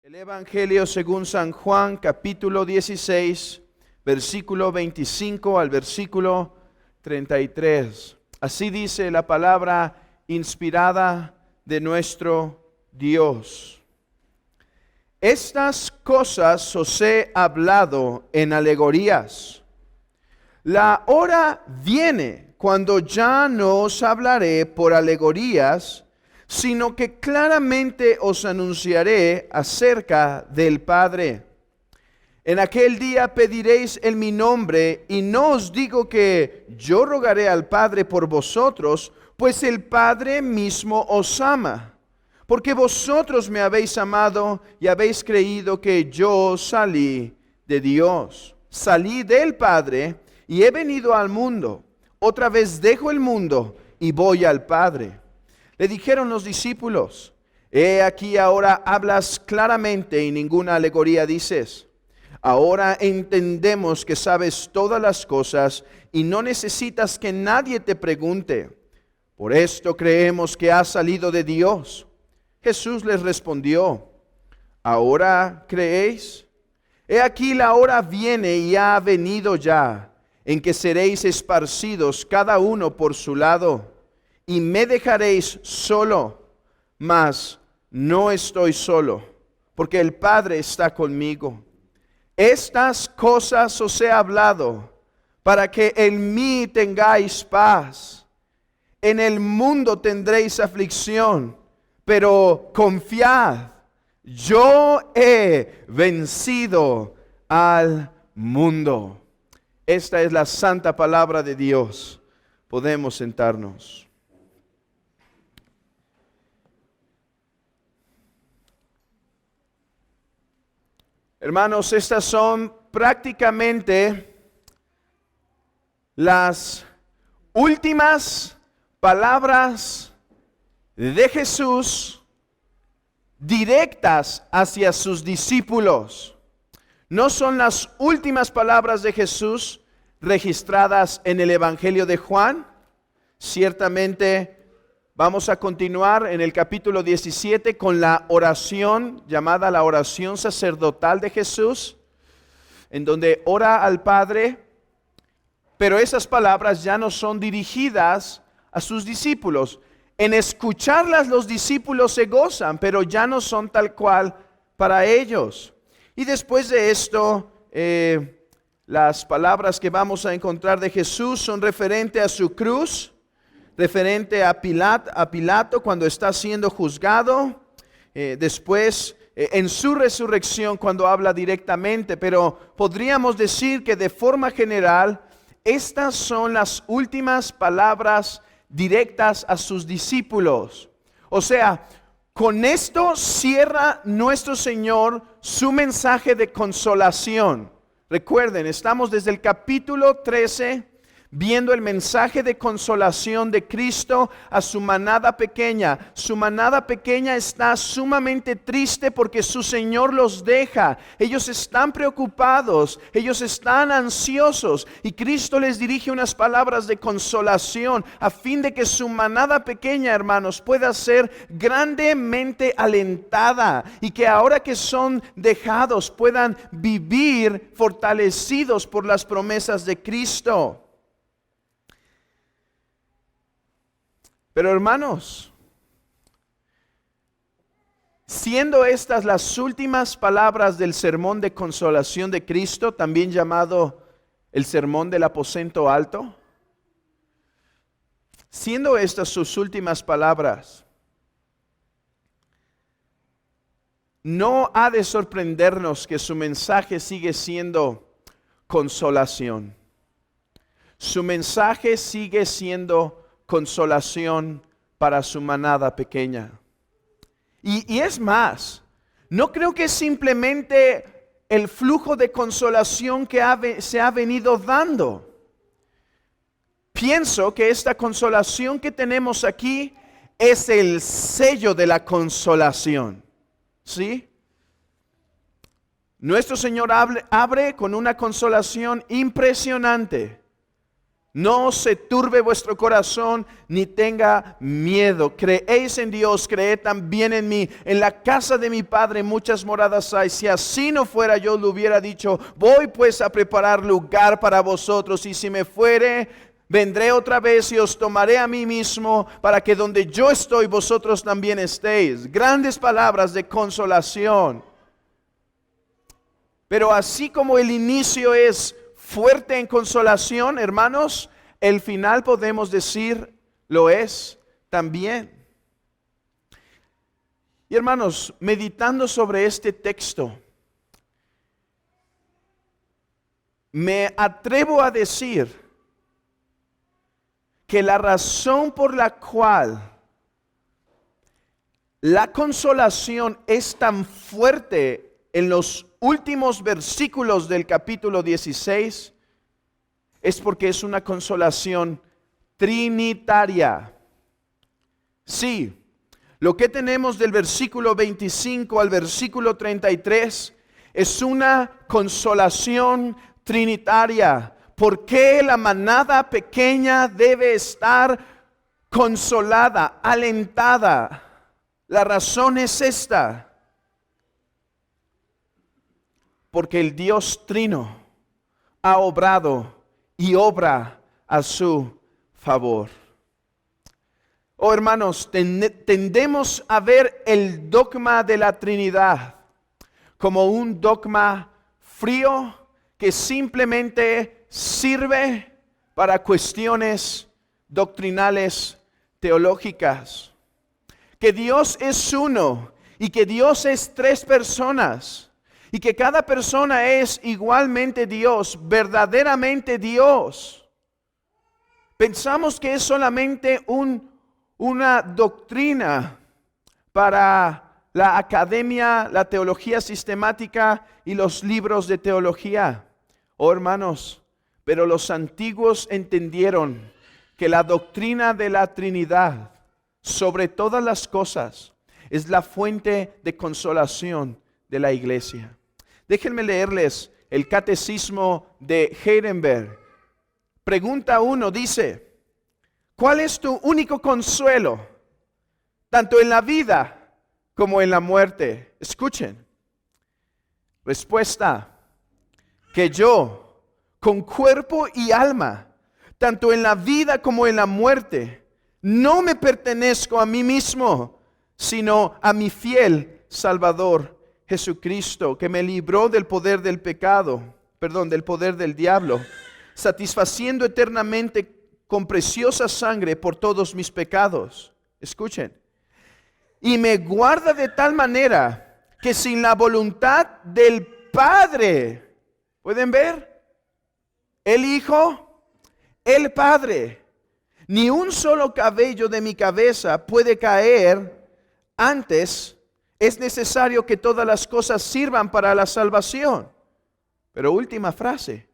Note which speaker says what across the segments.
Speaker 1: El Evangelio según San Juan, capítulo 16, versículo 25 al versículo 33. Así dice la palabra inspirada de nuestro Dios. Estas cosas os he hablado en alegorías. La hora viene cuando ya no os hablaré por alegorías, sino que claramente os anunciaré acerca del Padre. En aquel día pediréis en mi nombre, y no os digo que yo rogaré al Padre por vosotros, pues el Padre mismo os ama, porque vosotros me habéis amado y habéis creído que yo salí de Dios. Salí del Padre y he venido al mundo. Otra vez dejo el mundo y voy al Padre. Le dijeron los discípulos: he aquí ahora hablas claramente y ninguna alegoría dices. Ahora entendemos que sabes todas las cosas y no necesitas que nadie te pregunte. Por esto creemos que has salido de Dios. Jesús les respondió: ¿ahora creéis? He aquí la hora viene y ha venido ya, en que seréis esparcidos cada uno por su lado. Y me dejaréis solo, mas no estoy solo, porque el Padre está conmigo. Estas cosas os he hablado, para que en mí tengáis paz. En el mundo tendréis aflicción, pero confiad, yo he vencido al mundo. Esta es la santa palabra de Dios. Podemos sentarnos. Hermanos, estas son prácticamente las últimas palabras de Jesús directas hacia sus discípulos. No son las últimas palabras de Jesús registradas en el Evangelio de Juan. Ciertamente vamos a continuar en el capítulo 17 con la oración llamada la oración sacerdotal de Jesús, en donde ora al Padre, pero esas palabras ya no son dirigidas a sus discípulos. En escucharlas los discípulos se gozan, pero ya no son tal cual para ellos. Y después de esto, las palabras que vamos a encontrar de Jesús son referentes a su cruz, referente a Pilato cuando está siendo juzgado, después en su resurrección cuando habla directamente, pero podríamos decir que de forma general estas son las últimas palabras directas a sus discípulos. O sea, con esto cierra nuestro Señor su mensaje de consolación. Recuerden, estamos desde el capítulo 13 viendo el mensaje de consolación de Cristo a su manada pequeña. Su manada pequeña está sumamente triste porque su Señor los deja. Ellos están preocupados, ellos están ansiosos y Cristo les dirige unas palabras de consolación a fin de que su manada pequeña, hermanos, pueda ser grandemente alentada y que ahora que son dejados puedan vivir fortalecidos por las promesas de Cristo. Pero hermanos, siendo estas las últimas palabras del sermón de consolación de Cristo, también llamado el sermón del aposento alto, siendo estas sus últimas palabras, no ha de sorprendernos que su mensaje sigue siendo consolación. Su mensaje sigue siendo consolación para su manada pequeña. Y es más, no creo que simplemente el flujo de consolación que se ha venido dando. Pienso que esta consolación que tenemos aquí es el sello de la consolación. ¿Sí? Nuestro Señor abre con una consolación impresionante. No se turbe vuestro corazón ni tenga miedo. Creéis en Dios, creed también en mí. En la casa de mi Padre muchas moradas hay. Si así no fuera, yo le hubiera dicho, voy pues a preparar lugar para vosotros. Y si me fuere, vendré otra vez y os tomaré a mí mismo, para que donde yo estoy, vosotros también estéis. Grandes palabras de consolación. Pero así como el inicio es fuerte en consolación, hermanos, el final podemos decir lo es también. Y hermanos, meditando sobre este texto, me atrevo a decir que la razón por la cual la consolación es tan fuerte en los últimos versículos del capítulo 16 es porque es una consolación trinitaria. Sí, lo que tenemos del versículo 25 al versículo 33 es una consolación trinitaria. ¿Por qué la manada pequeña debe estar consolada, alentada? La razón es esta. Porque el Dios Trino ha obrado y obra a su favor. Oh hermanos, tendemos a ver el dogma de la Trinidad como un dogma frío que simplemente sirve para cuestiones doctrinales teológicas. Que Dios es uno y que Dios es tres personas. Y que cada persona es igualmente Dios, verdaderamente Dios. Pensamos que es solamente una doctrina para la academia, la teología sistemática y los libros de teología. Oh hermanos, pero los antiguos entendieron que la doctrina de la Trinidad, sobre todas las cosas, es la fuente de consolación de la iglesia. Déjenme leerles el catecismo de Heidelberg. Pregunta 1 dice, ¿cuál es tu único consuelo, tanto en la vida como en la muerte? Escuchen. Respuesta, que yo, con cuerpo y alma, tanto en la vida como en la muerte, no me pertenezco a mí mismo, sino a mi fiel Salvador Jesucristo, que me libró del poder del del poder del diablo, satisfaciendo eternamente con preciosa sangre por todos mis pecados. Escuchen. Y me guarda de tal manera que sin la voluntad del Padre, ¿pueden ver? El Hijo, el Padre, ni un solo cabello de mi cabeza puede caer antes. Es necesario que todas las cosas sirvan para la salvación. Pero última frase.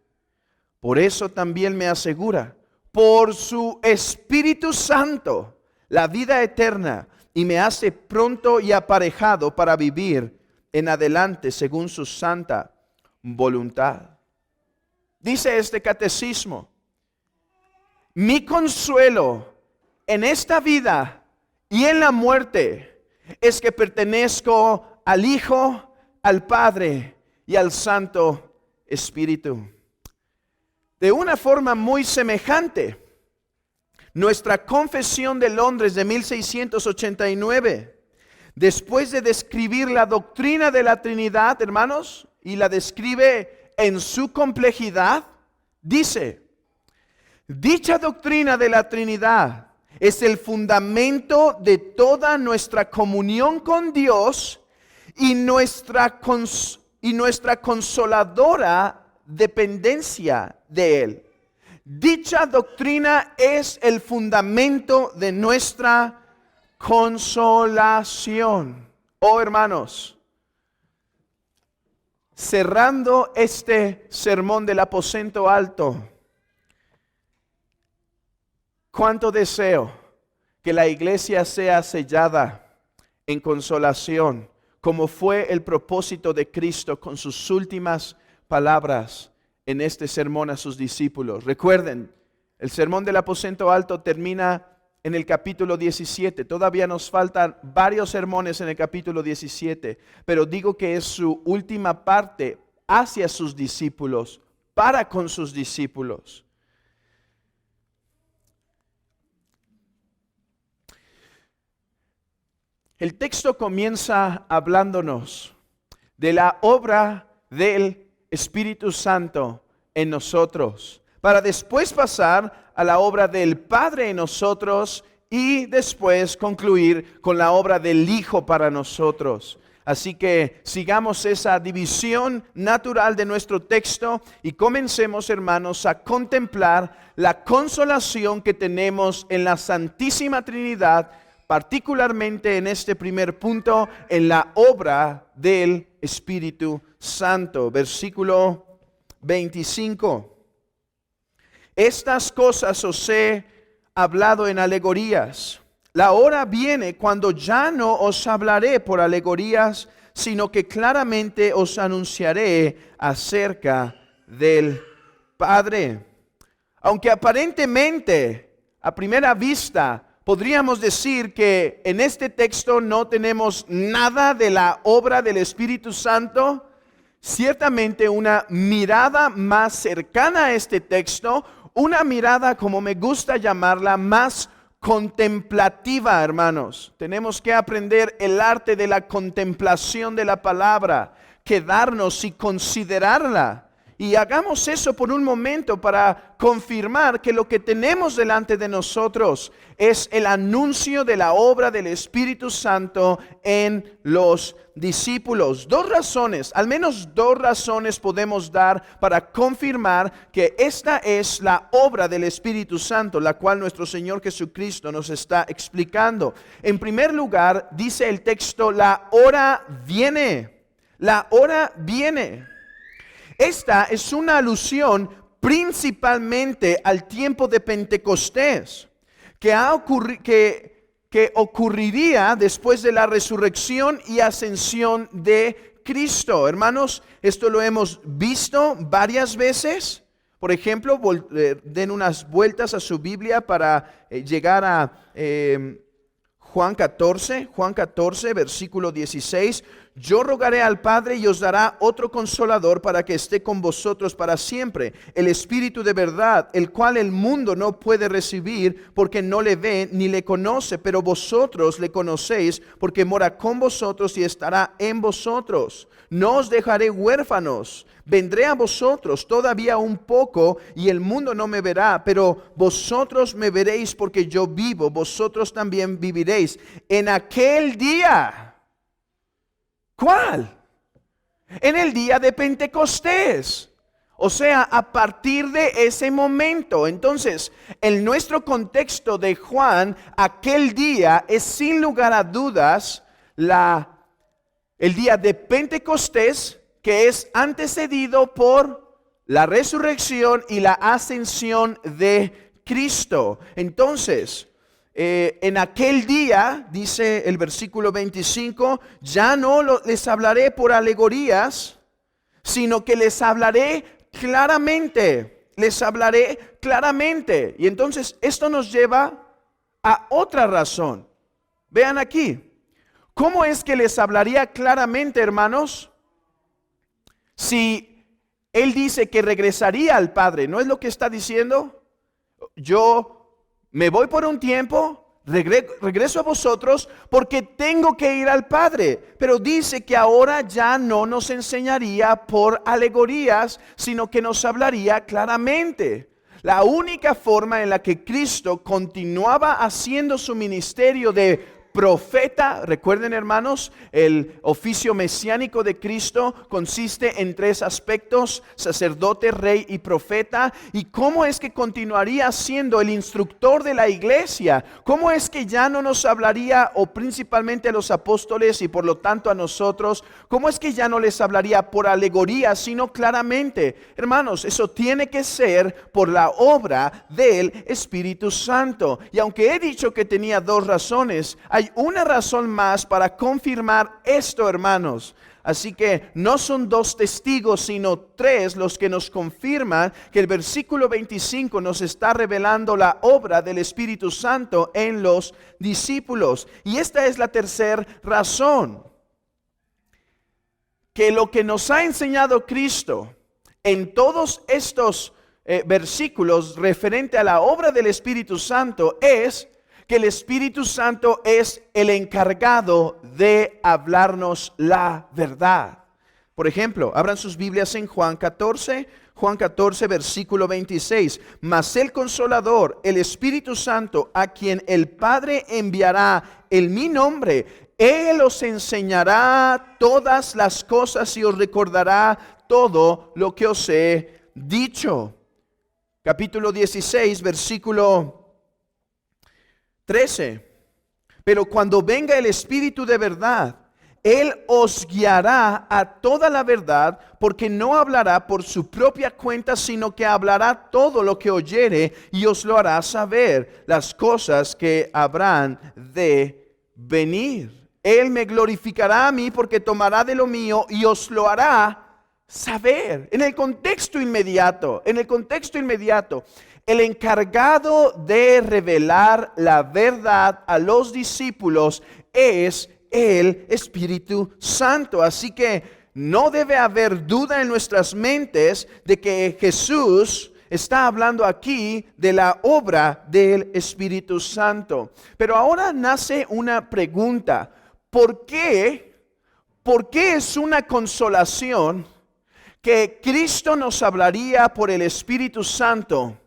Speaker 1: Por eso también me asegura, por su Espíritu Santo, la vida eterna, y me hace pronto y aparejado para vivir en adelante según su santa voluntad. Dice este catecismo, mi consuelo en esta vida y en la muerte es que pertenezco al Hijo, al Padre y al Santo Espíritu. De una forma muy semejante, nuestra Confesión de Londres de 1689, después de describir la doctrina de la Trinidad, hermanos, y la describe en su complejidad, dice, dicha doctrina de la Trinidad es el fundamento de toda nuestra comunión con Dios y nuestra consoladora dependencia de Él. Dicha doctrina es el fundamento de nuestra consolación. Oh hermanos, cerrando este sermón del aposento alto, cuánto deseo que la iglesia sea sellada en consolación, como fue el propósito de Cristo con sus últimas palabras en este sermón a sus discípulos. Recuerden, El sermón del aposento alto termina en el capítulo 17. Todavía nos faltan varios sermones en el capítulo 17, pero digo que es su última parte hacia sus discípulos, para con sus discípulos. El texto comienza hablándonos de la obra del Espíritu Santo en nosotros, para después pasar a la obra del Padre en nosotros y después concluir con la obra del Hijo para nosotros. Así que sigamos esa división natural de nuestro texto y comencemos, hermanos, a contemplar la consolación que tenemos en la Santísima Trinidad, particularmente en este primer punto, en la obra del Espíritu Santo. Versículo 25. Estas cosas os he hablado en alegorías. La hora viene cuando ya no os hablaré por alegorías, sino que claramente os anunciaré acerca del Padre. Aunque aparentemente, a primera vista, podríamos decir que en este texto no tenemos nada de la obra del Espíritu Santo, ciertamente una mirada más cercana a este texto, una mirada, como me gusta llamarla, más contemplativa, hermanos. Tenemos que aprender el arte de la contemplación de la palabra, quedarnos y considerarla. Y hagamos eso por un momento para confirmar que lo que tenemos delante de nosotros es el anuncio de la obra del Espíritu Santo en los discípulos. Dos razones, al menos dos razones podemos dar para confirmar que esta es la obra del Espíritu Santo, la cual nuestro Señor Jesucristo nos está explicando. En primer lugar, dice el texto, la hora viene. La hora viene. Esta es una alusión principalmente al tiempo de Pentecostés, que ocurriría después de la resurrección y ascensión de Cristo. Hermanos, esto lo hemos visto varias veces. Por ejemplo, den unas vueltas a su Biblia para llegar a Juan 14, versículo 16. Yo rogaré al Padre y os dará otro consolador para que esté con vosotros para siempre, el Espíritu de verdad, el cual el mundo no puede recibir porque no le ve ni le conoce, pero vosotros le conocéis porque mora con vosotros y estará en vosotros. No os dejaré huérfanos, vendré a vosotros todavía un poco y el mundo no me verá, pero vosotros me veréis porque yo vivo, vosotros también viviréis. En aquel día, ¿cuál? En el día de Pentecostés. O sea, a partir de ese momento. Entonces, en nuestro contexto de Juan, aquel día es sin lugar a dudas el día de Pentecostés, que es antecedido por la resurrección y la ascensión de Cristo. Entonces, en aquel día, dice el versículo 25, ya no les hablaré por alegorías, sino que les hablaré claramente. Les hablaré claramente. Y entonces esto nos lleva a otra razón. Vean aquí. ¿Cómo es que les hablaría claramente, hermanos? Si Él dice que regresaría al Padre, ¿no es lo que está diciendo? Yo me voy por un tiempo, regreso a vosotros porque tengo que ir al Padre. Pero dice que ahora ya no nos enseñaría por alegorías, sino que nos hablaría claramente. La única forma en la que Cristo continuaba haciendo su ministerio de profeta, recuerden hermanos, el oficio mesiánico de Cristo consiste en tres aspectos: sacerdote, rey y profeta. ¿Y cómo es que continuaría siendo el instructor de la iglesia? ¿Cómo es que ya no nos hablaría, o principalmente a los apóstoles y por lo tanto a nosotros, cómo es que ya no les hablaría por alegoría, sino claramente? Hermanos, eso tiene que ser por la obra del Espíritu Santo. Y aunque he dicho que tenía dos razones, hay hay una razón más para confirmar esto, hermanos. Así que no son 2 testigos, sino 3 los que nos confirman que el versículo 25 nos está revelando la obra del Espíritu Santo en los discípulos. Y esta es la tercera razón. Que lo que nos ha enseñado Cristo en todos estos versículos referente a la obra del Espíritu Santo es que el Espíritu Santo es el encargado de hablarnos la verdad. Por ejemplo, abran sus Biblias en Juan 14, versículo 26. Mas el Consolador, el Espíritu Santo, a quien el Padre enviará en mi nombre, Él os enseñará todas las cosas y os recordará todo lo que os he dicho. Capítulo 16, versículo 13. Pero cuando venga el Espíritu de verdad, Él os guiará a toda la verdad, porque no hablará por su propia cuenta, sino que hablará todo lo que oyere y os lo hará saber las cosas que habrán de venir. Él me glorificará a mí porque tomará de lo mío y os lo hará saber. En el contexto inmediato, el encargado de revelar la verdad a los discípulos es el Espíritu Santo. Así que no debe haber duda en nuestras mentes de que Jesús está hablando aquí de la obra del Espíritu Santo. Pero ahora nace una pregunta. ¿Por qué es una consolación que Cristo nos hablaría por el Espíritu Santo?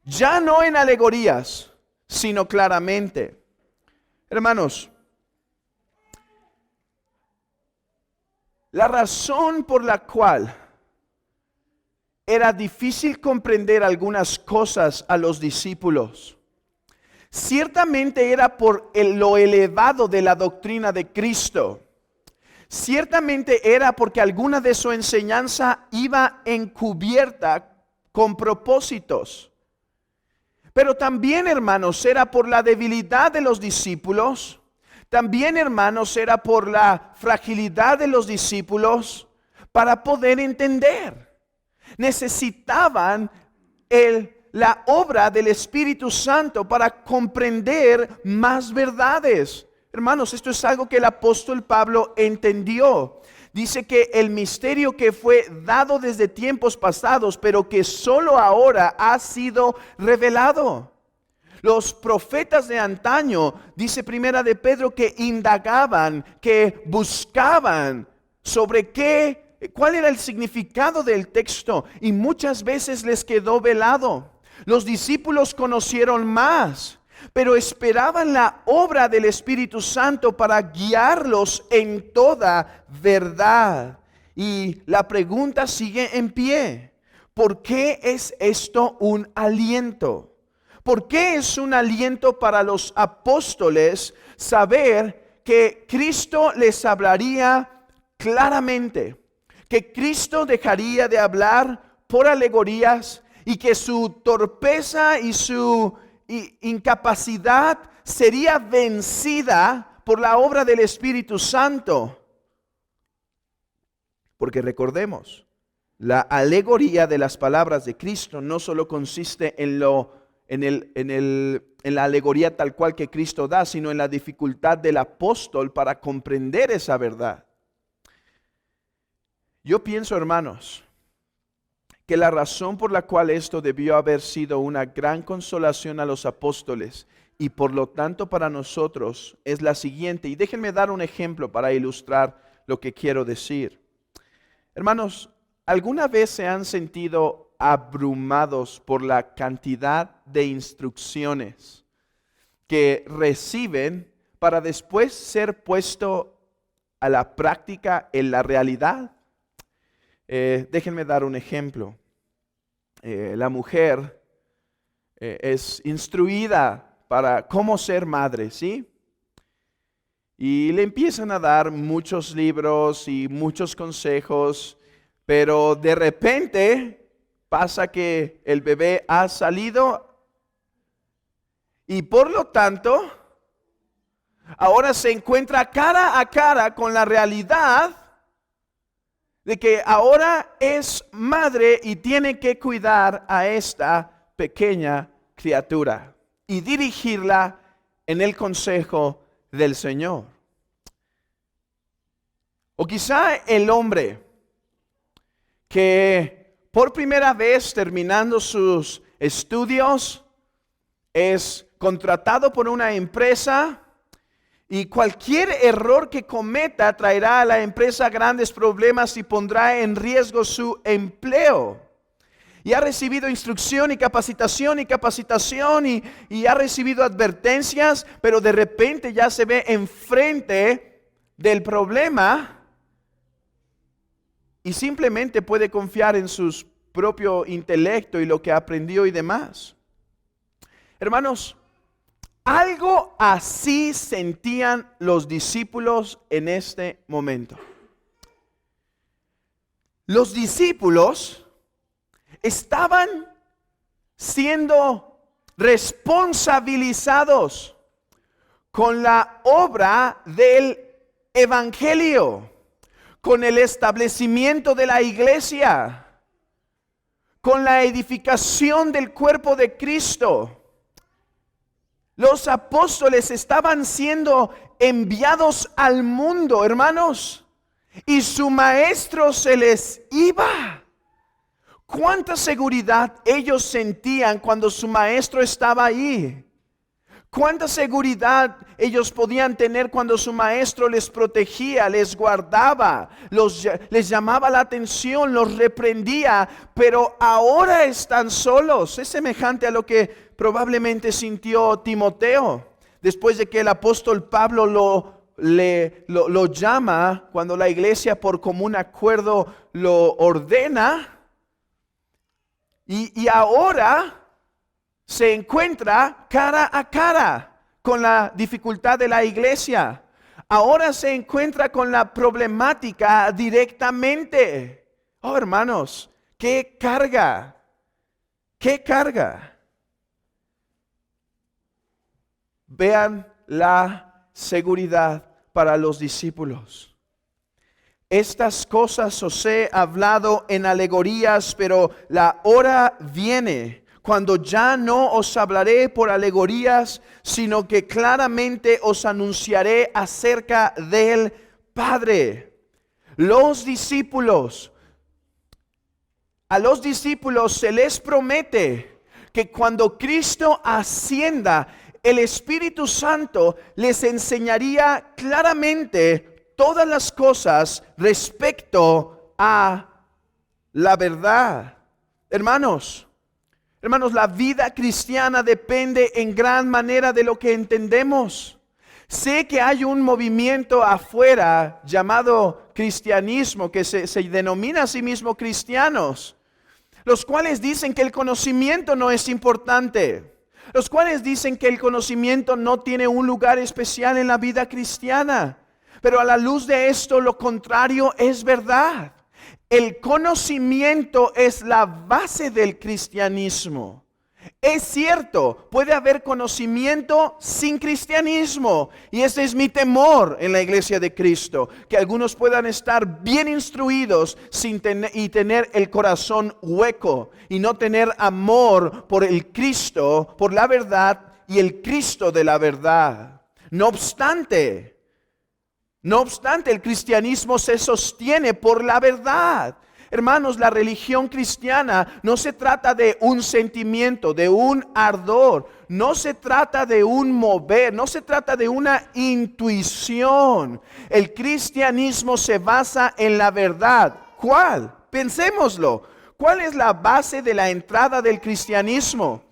Speaker 1: Ya no en alegorías, sino claramente. Hermanos, la razón por la cual era difícil comprender algunas cosas a los discípulos, ciertamente era por lo elevado de la doctrina de Cristo. Ciertamente era porque alguna de su enseñanza iba encubierta con propósitos. Pero también, hermanos, era por la debilidad de los discípulos. También, hermanos, era por la fragilidad de los discípulos para poder entender. Necesitaban la obra del Espíritu Santo para comprender más verdades. Hermanos, esto es algo que el apóstol Pablo entendió. Dice que el misterio que fue dado desde tiempos pasados, pero que solo ahora ha sido revelado. Los profetas de antaño, dice Primera de Pedro, que indagaban, que buscaban sobre cuál era el significado del texto, y muchas veces les quedó velado. Los discípulos conocieron más, pero esperaban la obra del Espíritu Santo para guiarlos en toda verdad. Y la pregunta sigue en pie. ¿Por qué es esto un aliento? ¿Por qué es un aliento para los apóstoles saber que Cristo les hablaría claramente? Que Cristo dejaría de hablar por alegorías y que su torpeza y su incapacidad sería vencida por la obra del Espíritu Santo. Porque recordemos, la alegoría de las palabras de Cristo no solo consiste en la alegoría tal cual que Cristo da, sino en la dificultad del apóstol para comprender esa verdad. Yo pienso, hermanos, que la razón por la cual esto debió haber sido una gran consolación a los apóstoles y por lo tanto para nosotros es la siguiente. Y déjenme dar un ejemplo para ilustrar lo que quiero decir. Hermanos, ¿alguna vez se han sentido abrumados por la cantidad de instrucciones que reciben para después ser puesto a la práctica en la realidad? Déjenme dar un ejemplo. La mujer es instruida para cómo ser madre, ¿sí? Y le empiezan a dar muchos libros y muchos consejos, pero de repente pasa que el bebé ha salido y por lo tanto ahora se encuentra cara a cara con la realidad de que ahora es madre y tiene que cuidar a esta pequeña criatura y dirigirla en el consejo del Señor. O quizá el hombre que por primera vez terminando sus estudios es contratado por una empresa y cualquier error que cometa traerá a la empresa grandes problemas y pondrá en riesgo su empleo. Y ha recibido instrucción y capacitación y ha recibido advertencias, pero de repente ya se ve enfrente del problema y simplemente puede confiar en su propio intelecto y lo que aprendió y demás. Hermanos, algo así sentían los discípulos en este momento. Los discípulos estaban siendo responsabilizados con la obra del evangelio, con el establecimiento de la iglesia, con la edificación del cuerpo de Cristo. Los apóstoles estaban siendo enviados al mundo, hermanos, y su maestro se les iba. ¿Cuánta seguridad ellos sentían cuando su maestro estaba ahí? ¿Cuánta seguridad ellos podían tener cuando su maestro les protegía, les guardaba, les llamaba la atención, los reprendía? Pero ahora están solos. Es semejante a lo que probablemente sintió Timoteo después de que el apóstol Pablo lo llama, cuando la iglesia por común acuerdo lo ordena. Y ahora se encuentra cara a cara con la dificultad de la iglesia. Ahora se encuentra con la problemática directamente. Oh, hermanos, qué carga, qué carga. Vean la seguridad para los discípulos. Estas cosas os he hablado en alegorías, pero la hora viene cuando ya no os hablaré por alegorías, sino que claramente os anunciaré acerca del Padre. A los discípulos se les promete que cuando Cristo ascienda, el Espíritu Santo les enseñaría claramente todas las cosas respecto a la verdad. Hermanos, la vida cristiana depende en gran manera de lo que entendemos. Sé que hay un movimiento afuera llamado cristianismo que se denomina a sí mismo cristianos, los cuales dicen que el conocimiento no es importante, los cuales dicen que el conocimiento no tiene un lugar especial en la vida cristiana. Pero a la luz de esto, lo contrario es verdad. El conocimiento es la base del cristianismo. Es cierto, puede haber conocimiento sin cristianismo. Y ese es mi temor en la iglesia de Cristo. Que algunos puedan estar bien instruidos y tener el corazón hueco. Y no tener amor por el Cristo, por la verdad y el Cristo de la verdad. No obstante, el cristianismo se sostiene por la verdad. Hermanos, la religión cristiana no se trata de un sentimiento, de un ardor, no se trata de un mover, no se trata de una intuición. El cristianismo se basa en la verdad. ¿Cuál? Pensémoslo. ¿Cuál es la base de la entrada del cristianismo?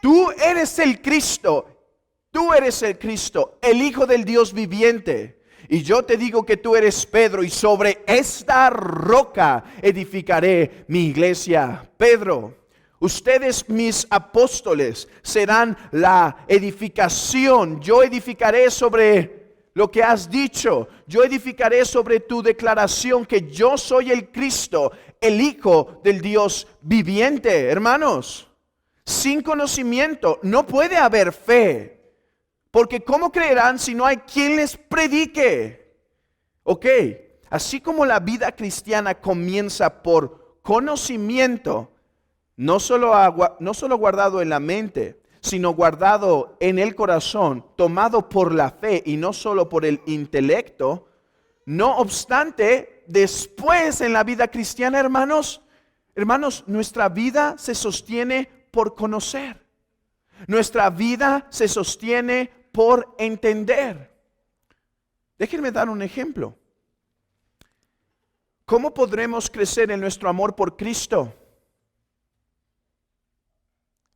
Speaker 1: Tú eres el Cristo, el Hijo del Dios viviente. Y yo te digo que tú eres Pedro, y sobre esta roca edificaré mi iglesia. Pedro, ustedes mis apóstoles serán la edificación. Yo edificaré sobre lo que has dicho. Yo edificaré sobre tu declaración que yo soy el Cristo, el Hijo del Dios viviente. Hermanos, sin conocimiento no puede haber fe. Porque ¿cómo creerán si no hay quien les predique? Ok, así como la vida cristiana comienza por conocimiento, no solo guardado en la mente, sino guardado en el corazón, tomado por la fe y no solo por el intelecto. No obstante, después en la vida cristiana, hermanos, nuestra vida se sostiene por conocer. Nuestra vida se sostiene por entender. Déjenme dar un ejemplo. ¿Cómo podremos crecer en nuestro amor por Cristo?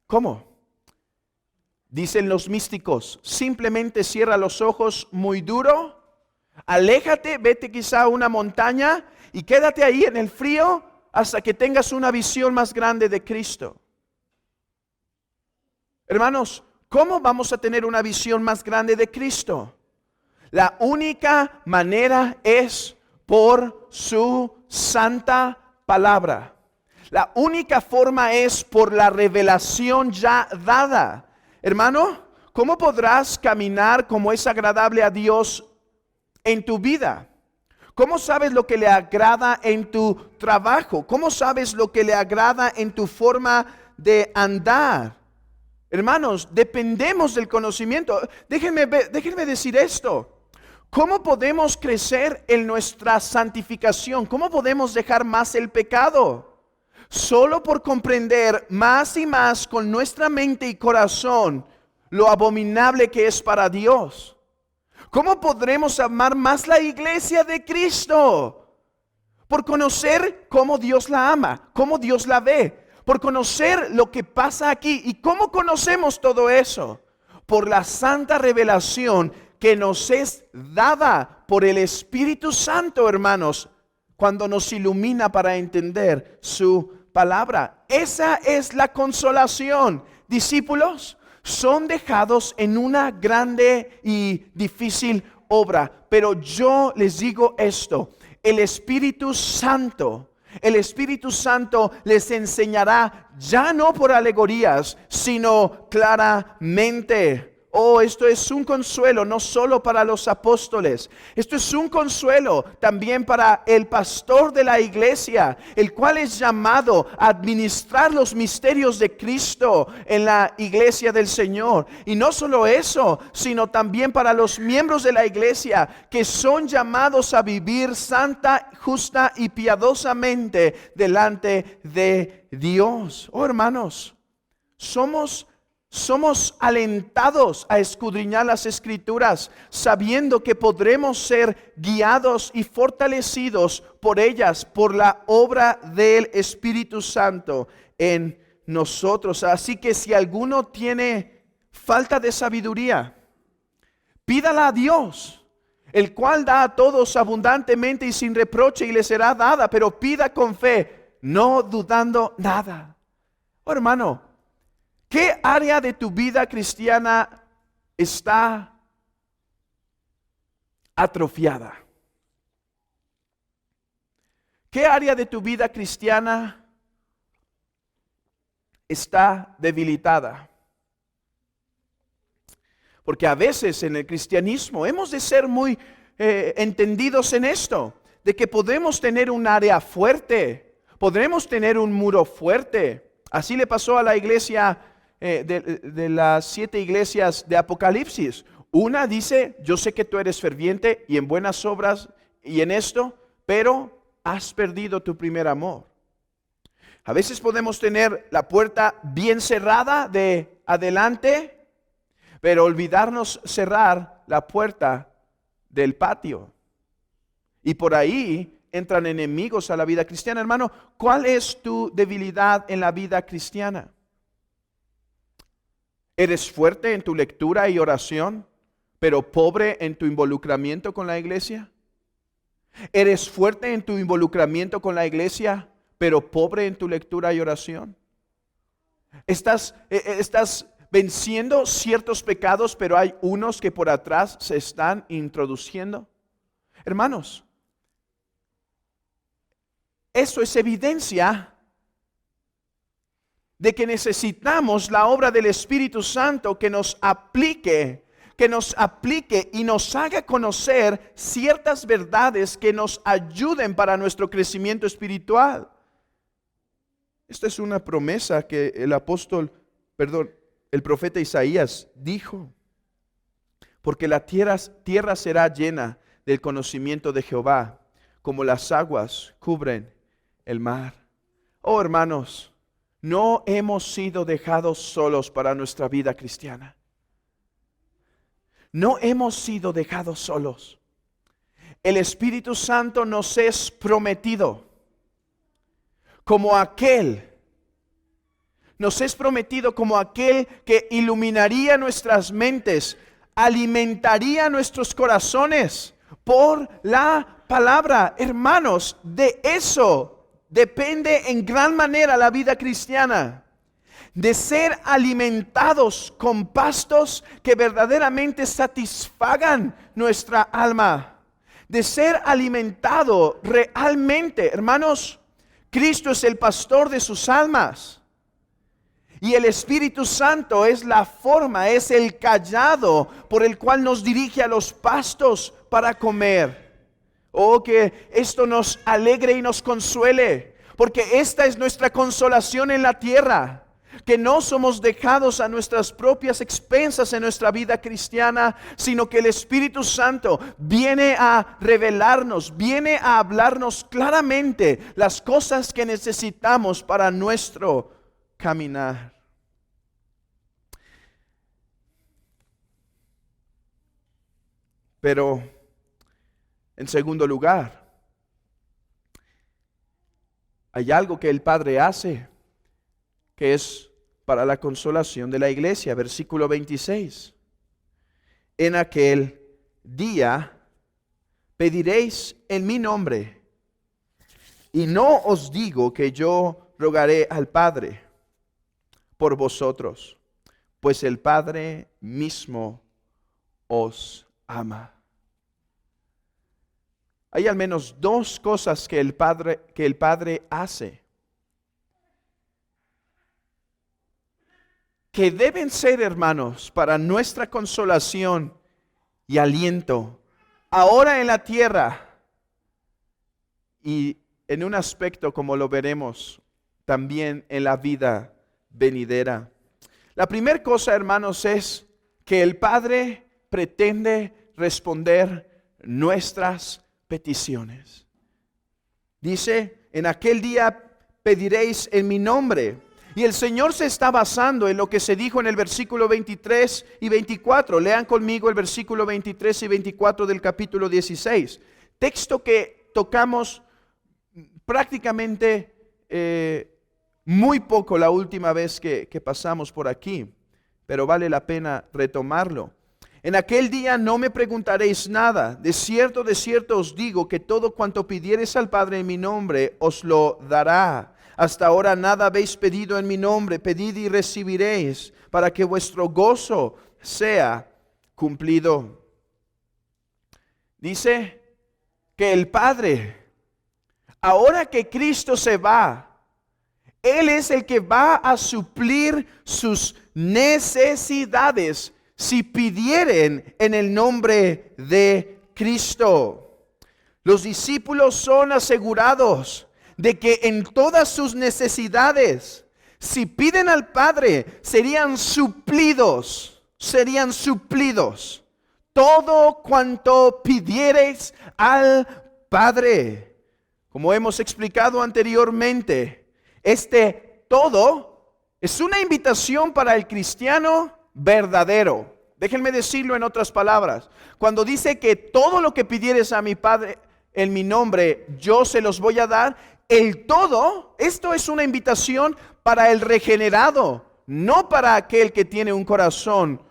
Speaker 1: ¿Cómo? Dicen los místicos, simplemente cierra los ojos muy duro, aléjate, vete quizá a una montaña y quédate ahí en el frío hasta que tengas una visión más grande de Cristo. Hermanos, ¿cómo vamos a tener una visión más grande de Cristo? La única manera es por su santa palabra. La única forma es por la revelación ya dada. Hermano, ¿cómo podrás caminar como es agradable a Dios en tu vida? ¿Cómo sabes lo que le agrada en tu trabajo? ¿Cómo sabes lo que le agrada en tu forma de andar? Hermanos, dependemos del conocimiento. Déjenme decir esto. ¿Cómo podemos crecer en nuestra santificación? ¿Cómo podemos dejar más el pecado? Solo por comprender más y más con nuestra mente y corazón lo abominable que es para Dios. ¿Cómo podremos amar más la iglesia de Cristo? Por conocer cómo Dios la ama, cómo Dios la ve. Por conocer lo que pasa aquí. ¿Y cómo conocemos todo eso? Por la santa revelación que nos es dada por el Espíritu Santo, hermanos, cuando nos ilumina para entender su palabra. Esa es la consolación. Discípulos, son dejados en una grande y difícil obra, pero yo les digo esto, el Espíritu Santo les enseñará ya no por alegorías, sino claramente. Oh, esto es un consuelo no solo para los apóstoles, esto es un consuelo también para el pastor de la iglesia, el cual es llamado a administrar los misterios de Cristo en la iglesia del Señor. Y no solo eso, sino también para los miembros de la iglesia que son llamados a vivir santa, justa y piadosamente delante de Dios. Oh, hermanos, somos alentados a escudriñar las Escrituras, sabiendo que podremos ser guiados y fortalecidos por ellas, por la obra del Espíritu Santo en nosotros. Así que si alguno tiene falta de sabiduría, pídala a Dios, el cual da a todos abundantemente y sin reproche, y le será dada, pero pida con fe, no dudando nada. Oh, hermano, ¿qué área de tu vida cristiana está atrofiada? ¿Qué área de tu vida cristiana está debilitada? Porque a veces en el cristianismo hemos de ser muy entendidos en esto, de que podemos tener un área fuerte, podremos tener un muro fuerte. Así le pasó a la iglesia de las 7 iglesias de Apocalipsis. Una dice, yo sé que tú eres ferviente y en buenas obras y en esto, pero has perdido tu primer amor. A veces podemos tener la puerta bien cerrada de adelante, pero olvidarnos cerrar la puerta del patio. Y por ahí entran enemigos a la vida cristiana. Hermano, ¿cuál es tu debilidad en la vida cristiana? ¿Eres fuerte en tu lectura y oración, pero pobre en tu involucramiento con la iglesia? ¿Eres fuerte en tu involucramiento con la iglesia, pero pobre en tu lectura y oración? ¿Estás venciendo ciertos pecados, pero hay unos que por atrás se están introduciendo? Hermanos, eso es evidencia de que necesitamos la obra del Espíritu Santo que nos aplique, que nos aplique y nos haga conocer ciertas verdades que nos ayuden para nuestro crecimiento espiritual. Esta es una promesa que el profeta Isaías dijo. Porque la tierra será llena del conocimiento de Jehová, como las aguas cubren el mar. Oh hermanos, no hemos sido dejados solos para nuestra vida cristiana. No hemos sido dejados solos. El Espíritu Santo nos es prometido como aquel que iluminaría nuestras mentes, alimentaría nuestros corazones por la palabra. Hermanos, de eso depende en gran manera la vida cristiana. De ser alimentados con pastos que verdaderamente satisfagan nuestra alma. De ser alimentado realmente, hermanos, Cristo es el pastor de sus almas. Y el Espíritu Santo es la forma, es el cayado por el cual nos dirige a los pastos para comer. Oh, que esto nos alegre y nos consuele, porque esta es nuestra consolación en la tierra. Que no somos dejados a nuestras propias expensas en nuestra vida cristiana, sino que el Espíritu Santo viene a revelarnos, viene a hablarnos claramente las cosas que necesitamos para nuestro caminar. Pero, en segundo lugar, hay algo que el Padre hace, que es para la consolación de la iglesia. Versículo 26. En aquel día pediréis en mi nombre, y no os digo que yo rogaré al Padre por vosotros, pues el Padre mismo os ama. Hay al menos dos cosas que el Padre hace, que deben ser, hermanos, para nuestra consolación y aliento, ahora en la tierra y en un aspecto, como lo veremos, también en la vida venidera. La primera cosa, hermanos, es que el Padre pretende responder nuestras peticiones. Dice, en aquel día pediréis en mi nombre. Y el Señor se está basando en lo que se dijo en el versículo 23 y 24. Lean conmigo el versículo 23 y 24 del capítulo 16. Texto que tocamos prácticamente muy poco la última vez que pasamos por aquí, pero vale la pena retomarlo. En aquel día no me preguntaréis nada. De cierto os digo que todo cuanto pidiereis al Padre en mi nombre os lo dará. Hasta ahora nada habéis pedido en mi nombre. Pedid y recibiréis, para que vuestro gozo sea cumplido. Dice que el Padre, ahora que Cristo se va, Él es el que va a suplir sus necesidades si pidieren en el nombre de Cristo. Los discípulos son asegurados de que en todas sus necesidades, si piden al Padre, serían suplidos. Todo cuanto pidiereis al Padre. Como hemos explicado anteriormente, este todo es una invitación para el cristiano verdadero. Déjenme decirlo en otras palabras. Cuando dice que todo lo que pidieres a mi Padre en mi nombre, yo se los voy a dar. El todo, esto es una invitación para el regenerado, no para aquel que tiene un corazón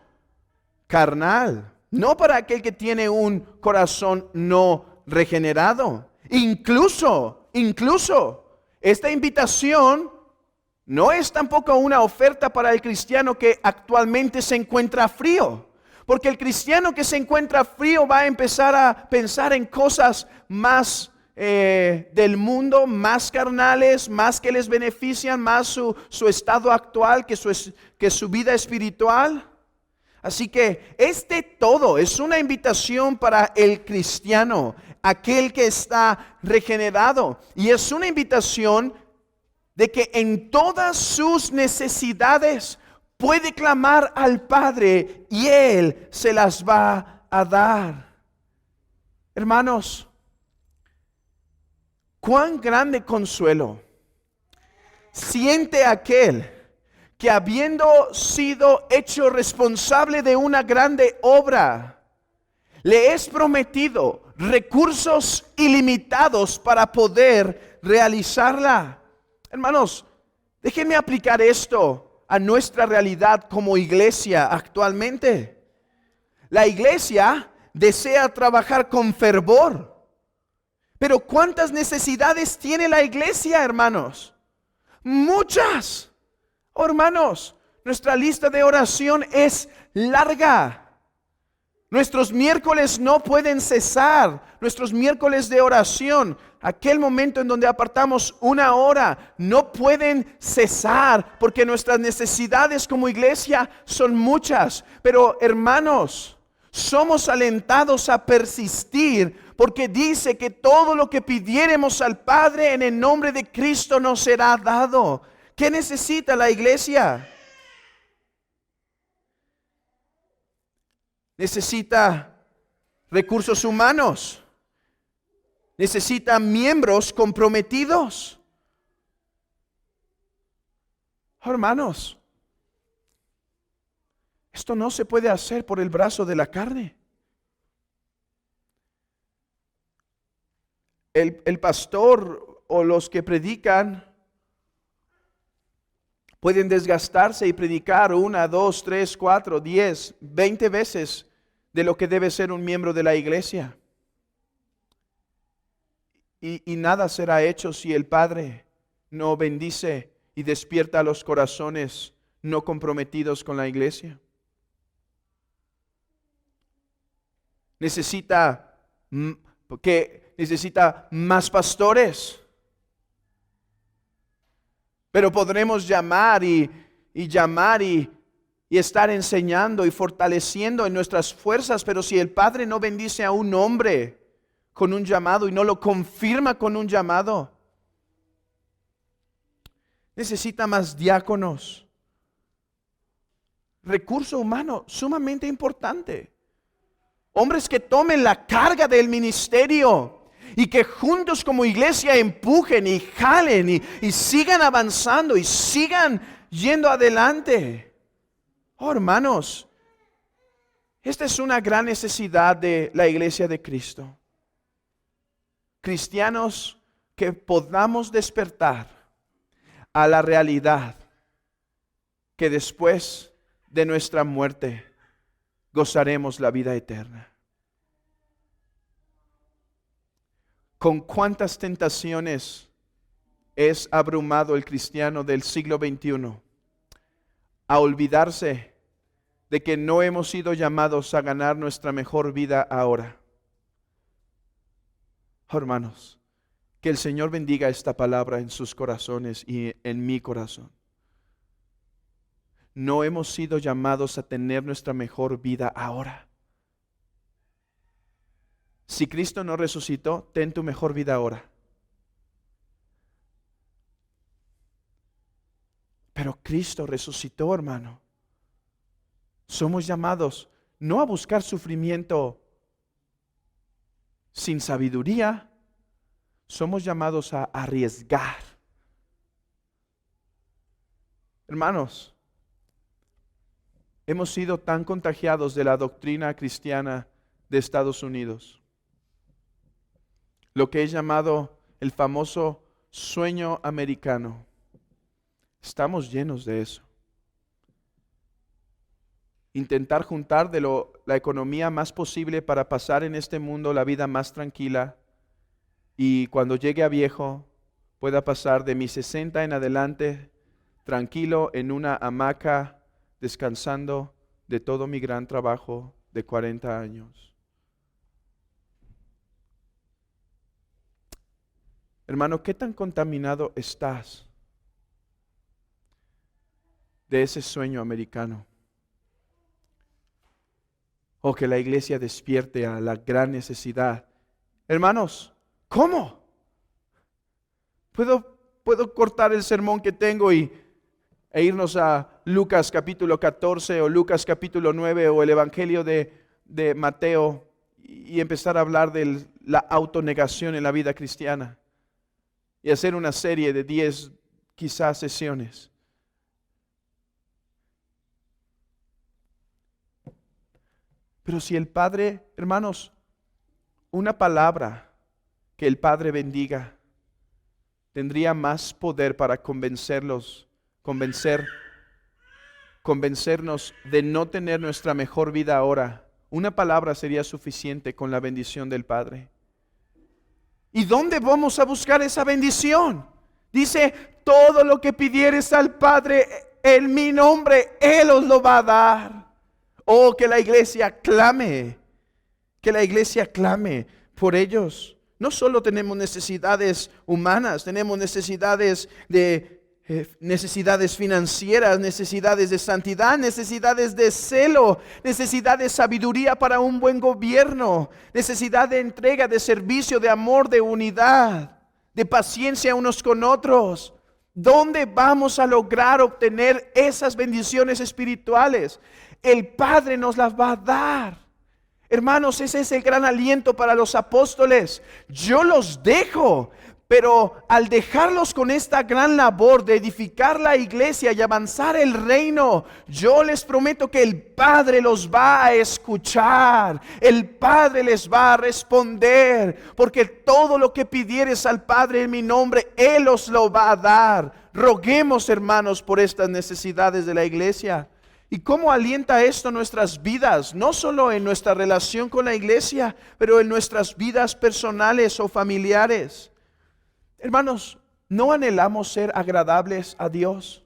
Speaker 1: carnal, no para aquel que tiene un corazón no regenerado. Incluso, esta invitación no es tampoco una oferta para el cristiano que actualmente se encuentra frío. Porque el cristiano que se encuentra frío va a empezar a pensar en cosas más del mundo, más carnales, más que les benefician, más su estado actual que su vida espiritual. Así que todo es una invitación para el cristiano, aquel que está regenerado. Y es una invitación de que en todas sus necesidades puede clamar al Padre y Él se las va a dar. Hermanos, cuán grande consuelo siente aquel que habiendo sido hecho responsable de una grande obra, le es prometido recursos ilimitados para poder realizarla. Hermanos, déjenme aplicar esto a nuestra realidad como iglesia actualmente. La iglesia desea trabajar con fervor, pero ¿cuántas necesidades tiene la iglesia, hermanos? Muchas. Oh, hermanos, nuestra lista de oración es larga. Nuestros miércoles no pueden cesar. Nuestros miércoles de oración, aquel momento en donde apartamos una hora, no pueden cesar porque nuestras necesidades como iglesia son muchas. Pero hermanos, somos alentados a persistir porque dice que todo lo que pidiéremos al Padre en el nombre de Cristo nos será dado. ¿Qué necesita la iglesia? Necesita recursos humanos. Necesita miembros comprometidos. Hermanos, esto no se puede hacer por el brazo de la carne. El pastor o los que predican pueden desgastarse y predicar 1, 2, 3, 4, 10, 20 veces de lo que debe ser un miembro de la iglesia. Y nada será hecho si el Padre no bendice y despierta los corazones no comprometidos con la iglesia. Necesita más pastores. Pero podremos llamar y estar enseñando y fortaleciendo en nuestras fuerzas, pero si el Padre no bendice a un hombre con un llamado y no lo confirma con un llamado, necesita más diáconos. Recurso humano sumamente importante. Hombres que tomen la carga del ministerio y que juntos como iglesia empujen y jalen y sigan avanzando y sigan yendo adelante. Oh, hermanos, esta es una gran necesidad de la iglesia de Cristo. Cristianos que podamos despertar a la realidad que después de nuestra muerte gozaremos la vida eterna. ¿Con cuántas tentaciones es abrumado el cristiano del siglo XXI a olvidarse de que no hemos sido llamados a ganar nuestra mejor vida ahora? Oh, hermanos, que el Señor bendiga esta palabra en sus corazones y en mi corazón. No hemos sido llamados a tener nuestra mejor vida ahora. Si Cristo no resucitó, ten tu mejor vida ahora. Pero Cristo resucitó, hermano. Somos llamados no a buscar sufrimiento sin sabiduría. Somos llamados a arriesgar. Hermanos, hemos sido tan contagiados de la doctrina cristiana de Estados Unidos. Lo que es llamado el famoso sueño americano. Estamos llenos de eso. Intentar juntar la economía más posible para pasar en este mundo la vida más tranquila y cuando llegue a viejo pueda pasar de mis 60 en adelante tranquilo en una hamaca descansando de todo mi gran trabajo de 40 años. Hermano, ¿qué tan contaminado estás de ese sueño americano? O que la iglesia despierte a la gran necesidad. Hermanos, ¿cómo? ¿Puedo cortar el sermón que tengo e irnos a Lucas capítulo 14 o Lucas capítulo 9 o el Evangelio de Mateo y empezar a hablar de la autonegación en la vida cristiana? Y hacer una serie de 10 quizás sesiones. Pero si el Padre, hermanos, una palabra que el Padre bendiga, tendría más poder para convencernos de no tener nuestra mejor vida ahora. Una palabra sería suficiente con la bendición del Padre. ¿Y dónde vamos a buscar esa bendición? Dice, todo lo que pidieres al Padre en mi nombre, Él os lo va a dar. Oh, que la iglesia clame por ellos. No solo tenemos necesidades humanas, tenemos necesidades financieras, necesidades de santidad, necesidades de celo, necesidad de sabiduría para un buen gobierno, necesidad de entrega, de servicio, de amor, de unidad, de paciencia unos con otros. ¿Dónde vamos a lograr obtener esas bendiciones espirituales? El Padre nos las va a dar. Hermanos, ese es el gran aliento para los apóstoles. Yo los dejo, pero al dejarlos con esta gran labor de edificar la iglesia y avanzar el reino, yo les prometo que el Padre los va a escuchar. El Padre les va a responder, porque todo lo que pidieres al Padre en mi nombre, Él os lo va a dar. Roguemos, hermanos, por estas necesidades de la iglesia. ¿Y cómo alienta esto nuestras vidas? No solo en nuestra relación con la iglesia, pero en nuestras vidas personales o familiares. Hermanos, ¿no anhelamos ser agradables a Dios?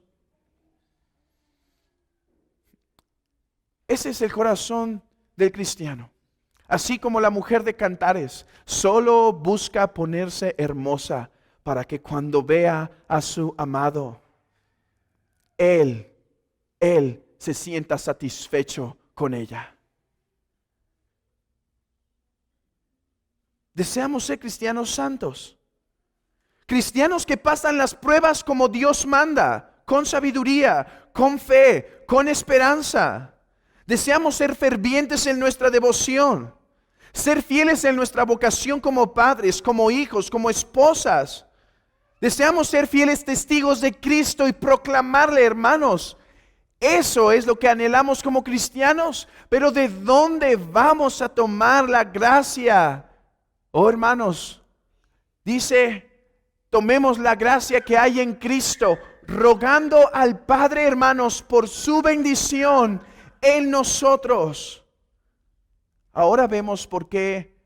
Speaker 1: Ese es el corazón del cristiano. Así como la mujer de Cantares solo busca ponerse hermosa para que cuando vea a su amado, Él se sienta satisfecho con ella. Deseamos ser cristianos santos. Cristianos que pasan las pruebas como Dios manda, con sabiduría, con fe, con esperanza. Deseamos ser fervientes en nuestra devoción, ser fieles en nuestra vocación como padres, como hijos, como esposas. Deseamos ser fieles testigos de Cristo y proclamarle, hermanos. Eso es lo que anhelamos como cristianos. Pero ¿de dónde vamos a tomar la gracia? Oh, hermanos, dice, tomemos la gracia que hay en Cristo, rogando al Padre, hermanos, por su bendición en nosotros. Ahora vemos por qué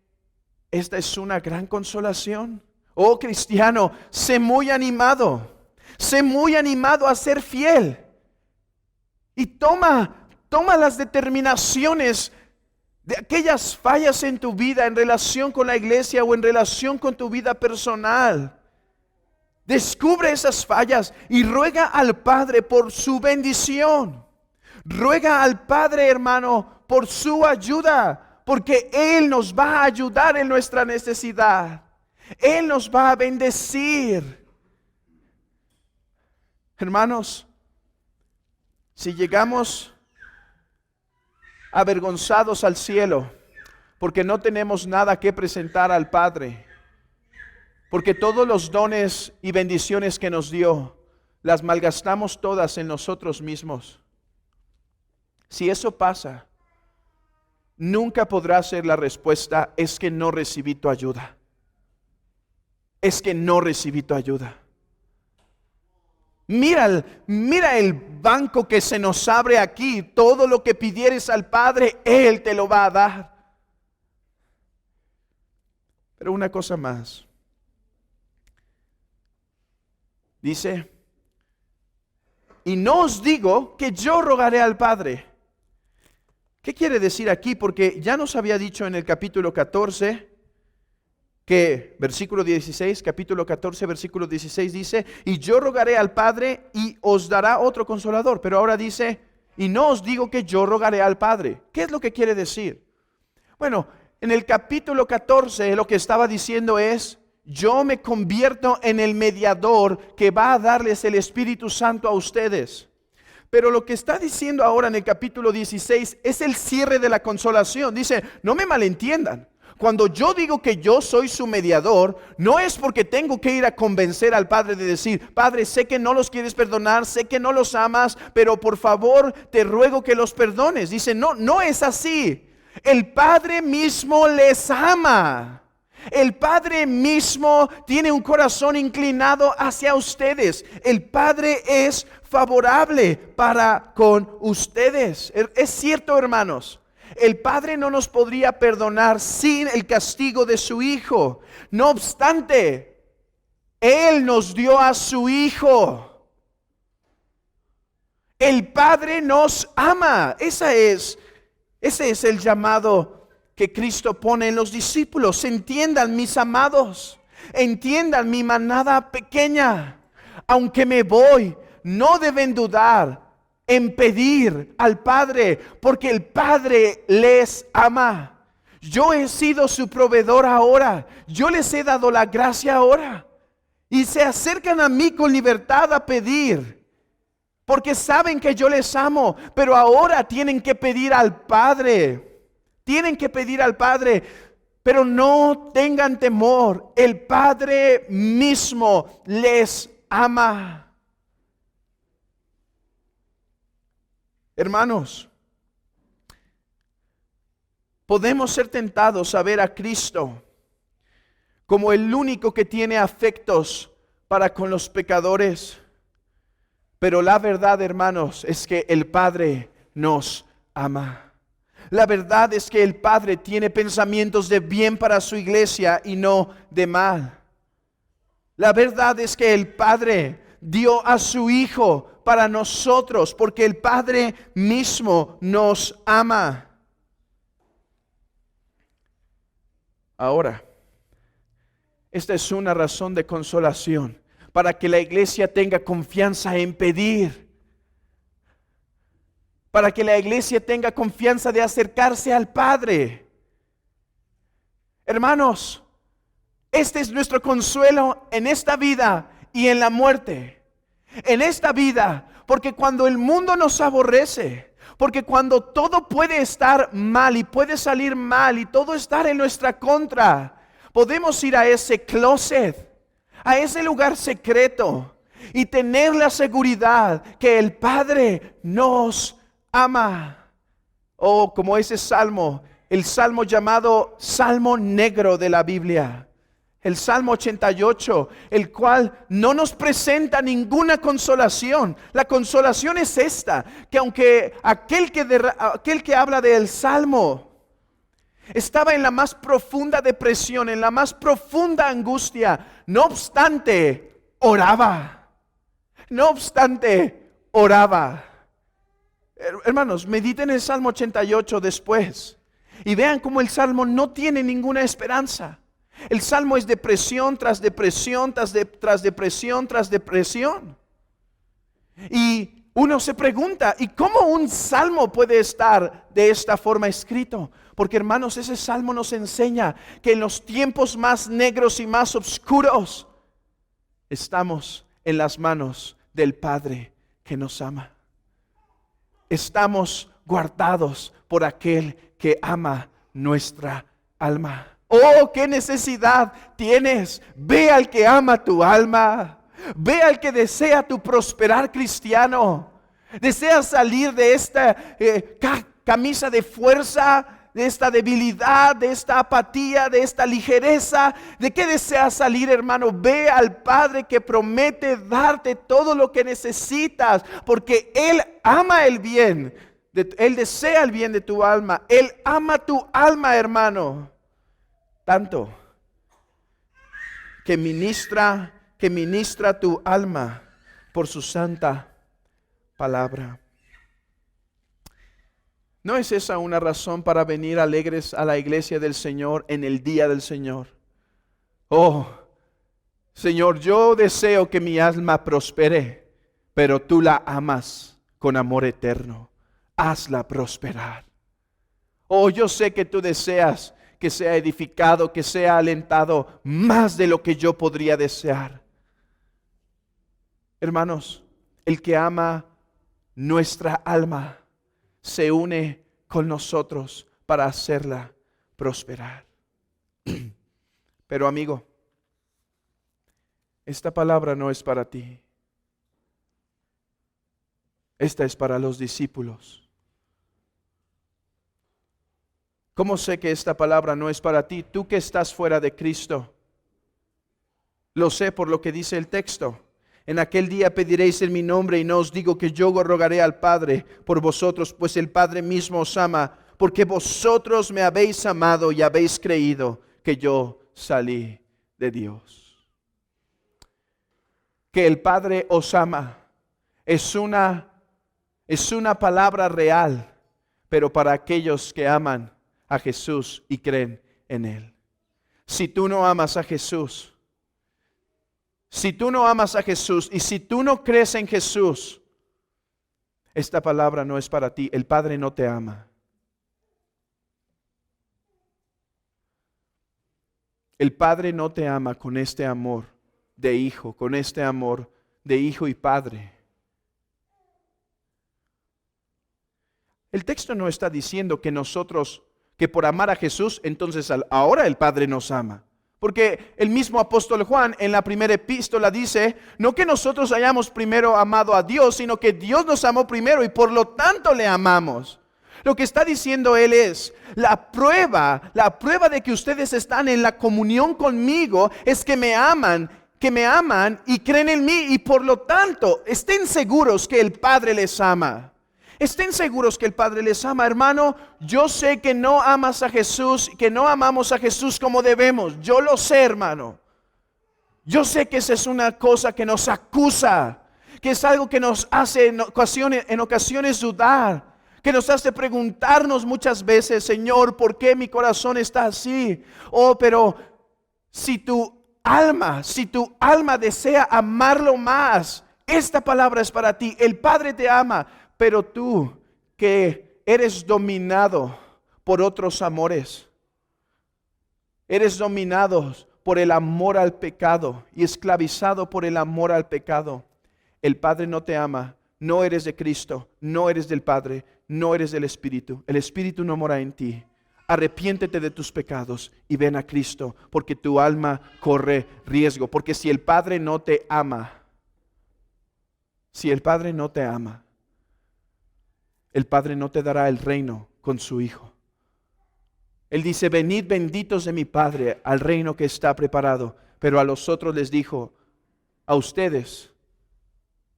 Speaker 1: esta es una gran consolación. Oh, cristiano, sé muy animado a ser fiel. Y toma las determinaciones de aquellas fallas en tu vida en relación con la iglesia o en relación con tu vida personal. Descubre esas fallas y ruega al Padre por su bendición. Ruega al Padre, hermano, por su ayuda, porque Él nos va a ayudar en nuestra necesidad. Él nos va a bendecir. Hermanos, si llegamos avergonzados al cielo porque no tenemos nada que presentar al Padre, porque todos los dones y bendiciones que nos dio las malgastamos todas en nosotros mismos, si eso pasa, nunca podrá ser la respuesta: es que no recibí tu ayuda. Es que no recibí tu ayuda. Mira el banco que se nos abre aquí. Todo lo que pidieres al Padre, Él te lo va a dar. Pero una cosa más. Dice, y no os digo que yo rogaré al Padre. ¿Qué quiere decir aquí? Porque ya nos había dicho en el capítulo 14 que versículo 16, capítulo 14, versículo 16 dice, y yo rogaré al Padre y os dará otro consolador. Pero ahora dice, y no os digo que yo rogaré al Padre. ¿Qué es lo que quiere decir? Bueno, en el capítulo 14 lo que estaba diciendo es: yo me convierto en el mediador que va a darles el Espíritu Santo a ustedes. Pero lo que está diciendo ahora en el capítulo 16 es el cierre de la consolación. Dice, no me malentiendan. Cuando yo digo que yo soy su mediador, no es porque tengo que ir a convencer al Padre de decir: Padre, sé que no los quieres perdonar, sé que no los amas, pero por favor te ruego que los perdones. Dice, no, no es así. El Padre mismo les ama. El Padre mismo tiene un corazón inclinado hacia ustedes. El Padre es favorable para con ustedes. Es cierto, hermanos. El Padre no nos podría perdonar sin el castigo de su Hijo. No obstante, Él nos dio a su Hijo. El Padre nos ama. Ese es el llamado que Cristo pone en los discípulos. Entiendan, mis amados, entiendan, mi manada pequeña. Aunque me voy, no deben dudar en pedir al Padre, porque el Padre les ama. Yo he sido su proveedor ahora. Yo les he dado la gracia ahora. Y se acercan a mí con libertad a pedir, porque saben que yo les amo. Pero ahora tienen que pedir al Padre. Tienen que pedir al Padre. Pero no tengan temor. El Padre mismo les ama. Hermanos, podemos ser tentados a ver a Cristo como el único que tiene afectos para con los pecadores. Pero la verdad, hermanos, es que el Padre nos ama. La verdad es que el Padre tiene pensamientos de bien para su iglesia y no de mal. La verdad es que el Padre dio a su Hijo para nosotros, porque el Padre mismo nos ama. Ahora, esta es una razón de consolación para que la iglesia tenga confianza en pedir. Para que la iglesia tenga confianza de acercarse al Padre. Hermanos, este es nuestro consuelo en esta vida y en la muerte. En esta vida, porque cuando el mundo nos aborrece, porque cuando todo puede estar mal y puede salir mal y todo estar en nuestra contra, podemos ir a ese closet, a ese lugar secreto y tener la seguridad que el Padre nos ama. O como ese salmo, el salmo llamado Salmo Negro de la Biblia. El Salmo 88, el cual no nos presenta ninguna consolación. La consolación es esta, que aunque aquel que habla del Salmo estaba en la más profunda depresión, en la más profunda angustia, no obstante, oraba. No obstante, oraba. Hermanos, mediten el Salmo 88 después y vean cómo el Salmo no tiene ninguna esperanza. El Salmo es depresión tras depresión, tras depresión, tras depresión. Y uno se pregunta, ¿y cómo un Salmo puede estar de esta forma escrito? Porque, hermanos, ese Salmo nos enseña que en los tiempos más negros y más oscuros estamos en las manos del Padre que nos ama. Estamos guardados por aquel que ama nuestra alma. Oh, qué necesidad tienes. Ve al que ama tu alma. Ve al que desea tu prosperar cristiano. Deseas salir de esta camisa de fuerza, de esta debilidad, de esta apatía, de esta ligereza. ¿De qué deseas salir, hermano? Ve al Padre que promete darte todo lo que necesitas, porque Él ama el bien. Él desea el bien de tu alma. Él ama tu alma, hermano. Tanto que ministra tu alma por su santa palabra. ¿No es esa una razón para venir alegres a la iglesia del Señor en el día del Señor? Oh, Señor, yo deseo que mi alma prospere, pero tú la amas con amor eterno. hazla prosperar. Oh, yo sé que tú deseas que sea edificado, que sea alentado más de lo que yo podría desear. Hermanos, el que ama nuestra alma se une con nosotros para hacerla prosperar. Pero amigo, esta palabra no es para ti. Esta es para los discípulos. ¿Cómo sé que esta palabra no es para ti? Tú que estás fuera de Cristo. Lo sé por lo que dice el texto. En aquel día pediréis en mi nombre y no os digo que yo rogaré al Padre por vosotros, pues el Padre mismo os ama, porque vosotros me habéis amado y habéis creído que yo salí de Dios. Que el Padre os ama es una palabra real, pero para aquellos que aman a Jesús y creen en Él. Si tú no amas a Jesús, si tú no amas a Jesús y si tú no crees en Jesús, esta palabra no es para ti. El Padre no te ama. El Padre no te ama con este amor de hijo, con este amor de hijo y padre. El texto no está diciendo que nosotros, que por amar a Jesús, entonces ahora el Padre nos ama. Porque el mismo apóstol Juan en la primera epístola dice, no que nosotros hayamos primero amado a Dios, sino que Dios nos amó primero y por lo tanto le amamos. Lo que está diciendo él es, la prueba de que ustedes están en la comunión conmigo es que me aman y creen en mí y por lo tanto estén seguros que el Padre les ama. Estén seguros que el Padre les ama, hermano. Yo sé que no amas a Jesús, que no amamos a Jesús como debemos. Yo lo sé, hermano. Yo sé que esa es una cosa que nos acusa, que es algo que nos hace en ocasiones dudar, que nos hace preguntarnos muchas veces, Señor, ¿por qué mi corazón está así? Oh, pero si tu alma desea amarlo más, esta palabra es para ti. El Padre te ama. Pero tú que eres dominado por otros amores, eres dominado por el amor al pecado y esclavizado por el amor al pecado, el Padre no te ama, no eres de Cristo, no eres del Padre, no eres del Espíritu. El Espíritu no mora en ti. Arrepiéntete de tus pecados y ven a Cristo, porque tu alma corre riesgo. Porque si el Padre no te ama, el Padre no te dará el reino con su Hijo. Él dice, venid benditos de mi Padre al reino que está preparado. Pero a los otros les dijo, a ustedes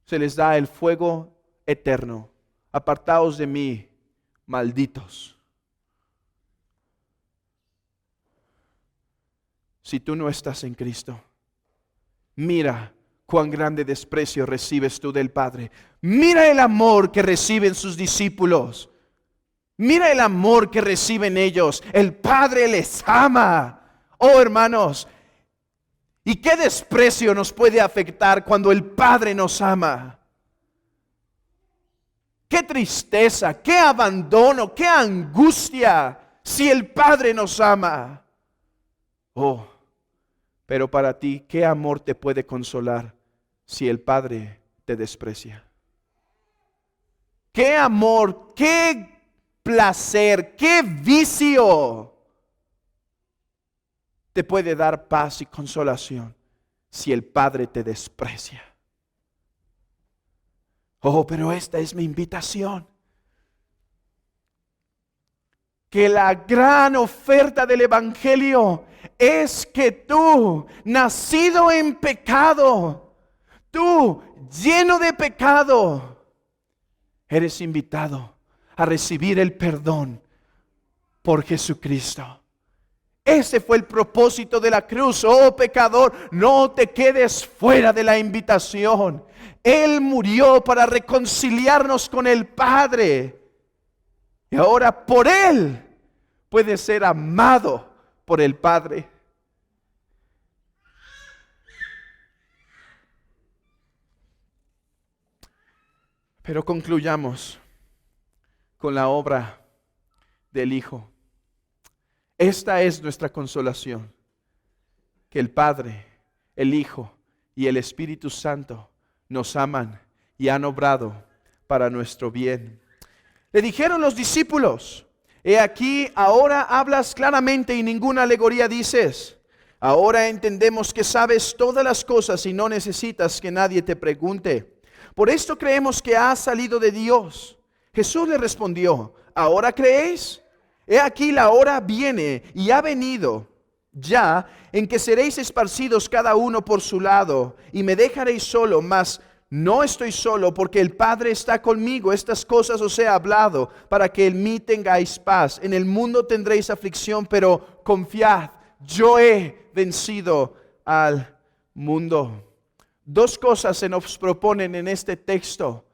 Speaker 1: se les da el fuego eterno. Apartaos de mí, malditos. Si tú no estás en Cristo, mira cuán grande desprecio recibes tú del Padre. Mira el amor que reciben sus discípulos. Mira el amor que reciben ellos. El Padre les ama. Oh, hermanos, ¿y qué desprecio nos puede afectar cuando el Padre nos ama? Qué tristeza, qué abandono, qué angustia si el Padre nos ama. Oh, pero para ti, ¿qué amor te puede consolar si el Padre te desprecia? ¿Qué amor, qué placer, qué vicio te puede dar paz y consolación si el Padre te desprecia? Oh, pero esta es mi invitación. Que la gran oferta del Evangelio es que tú, nacido en pecado, tú, lleno de pecado, eres invitado a recibir el perdón por Jesucristo. Ese fue el propósito de la cruz. Oh pecador, no te quedes fuera de la invitación. Él murió para reconciliarnos con el Padre. Y ahora por Él puede ser amado por el Padre. Pero concluyamos con la obra del Hijo. Esta es nuestra consolación, que el Padre, el Hijo y el Espíritu Santo nos aman y han obrado para nuestro bien. Le dijeron los discípulos: he aquí, ahora hablas claramente y ninguna alegoría dices. Ahora entendemos que sabes todas las cosas y no necesitas que nadie te pregunte. Por esto creemos que has salido de Dios. Jesús le respondió: ¿ahora creéis? He aquí, la hora viene y ha venido ya en que seréis esparcidos cada uno por su lado y me dejaréis solo, mas no estoy solo, porque el Padre está conmigo. Estas cosas os he hablado para que en mí tengáis paz. En el mundo tendréis aflicción, pero confiad, yo he vencido al mundo. Dos cosas se nos proponen en este texto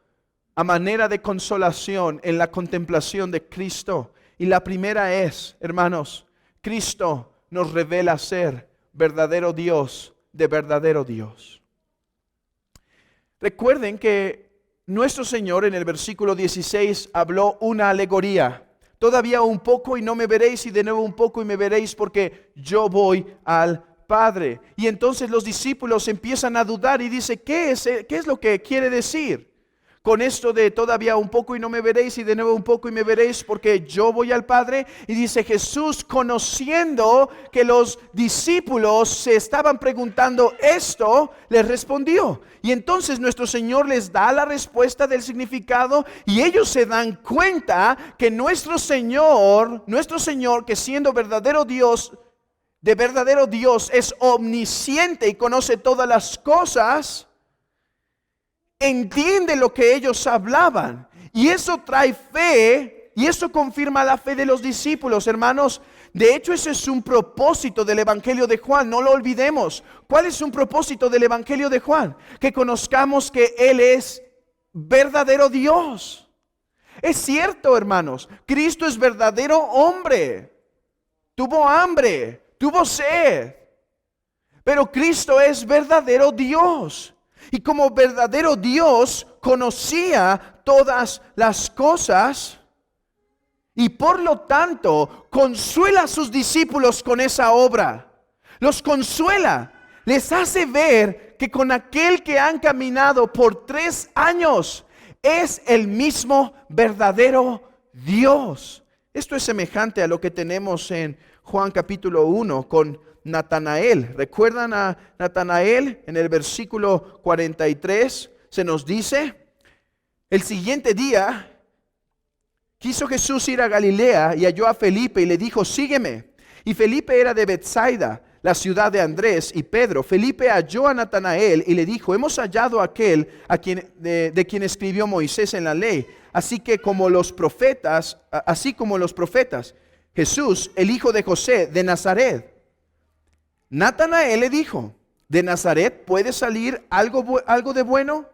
Speaker 1: a manera de consolación en la contemplación de Cristo. Y la primera es, hermanos, Cristo nos revela ser verdadero Dios de verdadero Dios. Recuerden que nuestro Señor en el versículo 16 habló una alegoría. Todavía un poco y no me veréis, y de nuevo un poco y me veréis, porque yo voy al Padre. Y entonces los discípulos empiezan a dudar y dice: ¿qué es lo que quiere decir con esto de todavía un poco y no me veréis, y de nuevo un poco y me veréis, porque yo voy al Padre? Y dice Jesús, conociendo que los discípulos se estaban preguntando esto, les respondió. Y entonces nuestro Señor les da la respuesta del significado, y ellos se dan cuenta que nuestro Señor, que siendo verdadero Dios, de verdadero Dios, es omnisciente y conoce todas las cosas, entiende lo que ellos hablaban. Y eso trae fe, y eso confirma la fe de los discípulos, hermanos. De hecho, ese es un propósito del Evangelio de Juan, no lo olvidemos. ¿Cuál es un propósito del Evangelio de Juan? Que conozcamos que Él es verdadero Dios. Es cierto, hermanos, Cristo es verdadero hombre. Tuvo hambre, tuvo sed, pero Cristo es verdadero Dios. Y como verdadero Dios conocía todas las cosas, y por lo tanto consuela a sus discípulos con esa obra. Los consuela, les hace ver que con aquel que han caminado por 3 años es el mismo verdadero Dios. Esto es semejante a lo que tenemos en Juan capítulo 1 con Natanael. ¿Recuerdan a Natanael? En el versículo 43 se nos dice: el siguiente día quiso Jesús ir a Galilea y halló a Felipe y le dijo: sígueme. Y Felipe era de Betsaida, la ciudad de Andrés y Pedro. Felipe halló a Natanael y le dijo: hemos hallado a aquel de quien escribió Moisés en la ley, así como los profetas, Jesús, el hijo de José de Nazaret. Natanael le dijo: ¿de Nazaret puede salir algo de bueno?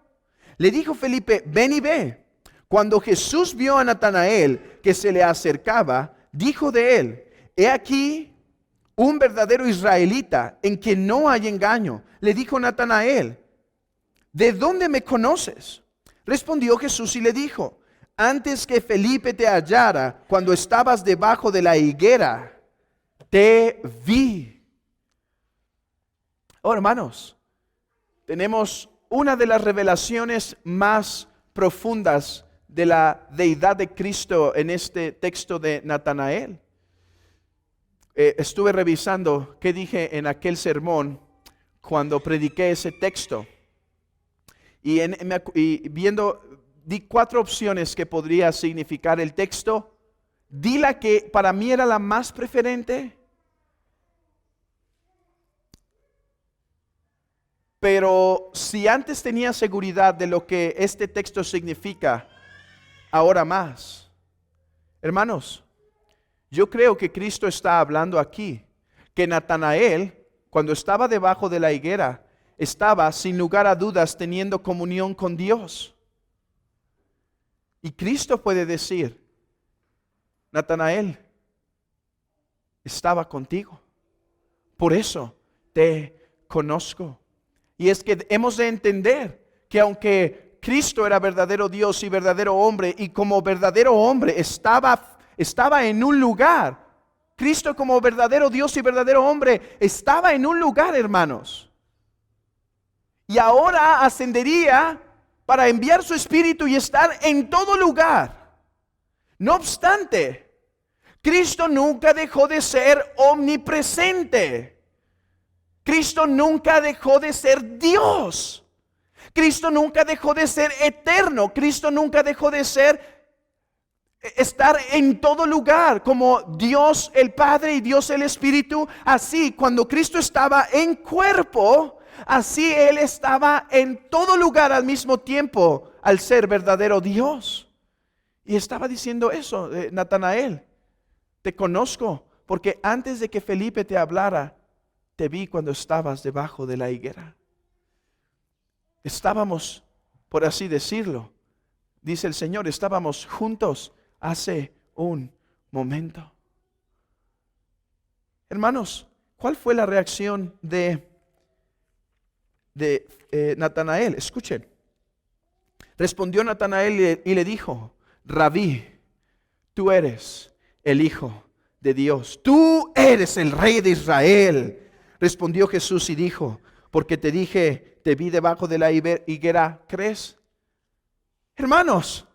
Speaker 1: Le dijo Felipe: ven y ve. Cuando Jesús vio a Natanael que se le acercaba, dijo de él: he aquí un verdadero israelita en quien no hay engaño. Le dijo Natanael: ¿de dónde me conoces? Respondió Jesús y le dijo: antes que Felipe te hallara, cuando estabas debajo de la higuera, te vi. Oh, hermanos, tenemos una de las revelaciones más profundas de la deidad de Cristo en este texto de Natanael. Estuve revisando qué dije en aquel sermón cuando prediqué ese texto. Y di 4 opciones que podría significar el texto. Di la que para mí era la más preferente. Pero si antes tenía seguridad de lo que este texto significa, ahora más. Hermanos, yo creo que Cristo está hablando aquí, que Natanael, cuando estaba debajo de la higuera, estaba sin lugar a dudas teniendo comunión con Dios. Y Cristo puede decir: Natanael, estaba contigo, por eso te conozco. Y es que hemos de entender que aunque Cristo era verdadero Dios y verdadero hombre, y como verdadero hombre estaba en un lugar. Cristo como verdadero Dios y verdadero hombre estaba en un lugar, hermanos. Y ahora ascendería para enviar su Espíritu y estar en todo lugar. No obstante, Cristo nunca dejó de ser omnipresente. Cristo nunca dejó de ser Dios. Cristo nunca dejó de ser eterno. Cristo nunca dejó de estar en todo lugar como Dios el Padre y Dios el Espíritu. Así, cuando Cristo estaba en cuerpo, así Él estaba en todo lugar al mismo tiempo al ser verdadero Dios. Y estaba diciendo eso, Natanael, te conozco porque antes de que Felipe te hablara, te vi cuando estabas debajo de la higuera. Estábamos, por así decirlo, dice el Señor, estábamos juntos hace un momento. Hermanos, ¿cuál fue la reacción de Natanael? Escuchen. Respondió Natanael y le dijo: Rabí, tú eres el Hijo de Dios, tú eres el Rey de Israel. Respondió Jesús y dijo: porque te dije, te vi debajo de la higuera, ¿crees? Hermanos,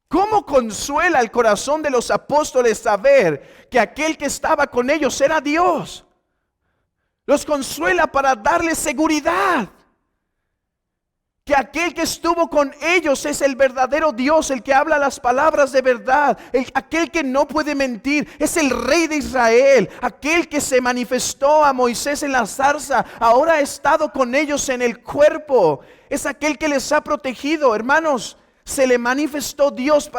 Speaker 1: ¿cómo consuela el corazón de los apóstoles saber que aquel que estaba con ellos era Dios? Los consuela para darles seguridad que aquel que estuvo con ellos es el verdadero Dios, el que habla las palabras de verdad, aquel que no puede mentir, es el Rey de Israel, aquel que se manifestó a Moisés en la zarza, ahora ha estado con ellos en el cuerpo, es aquel que les ha protegido. Hermanos, se le manifestó Dios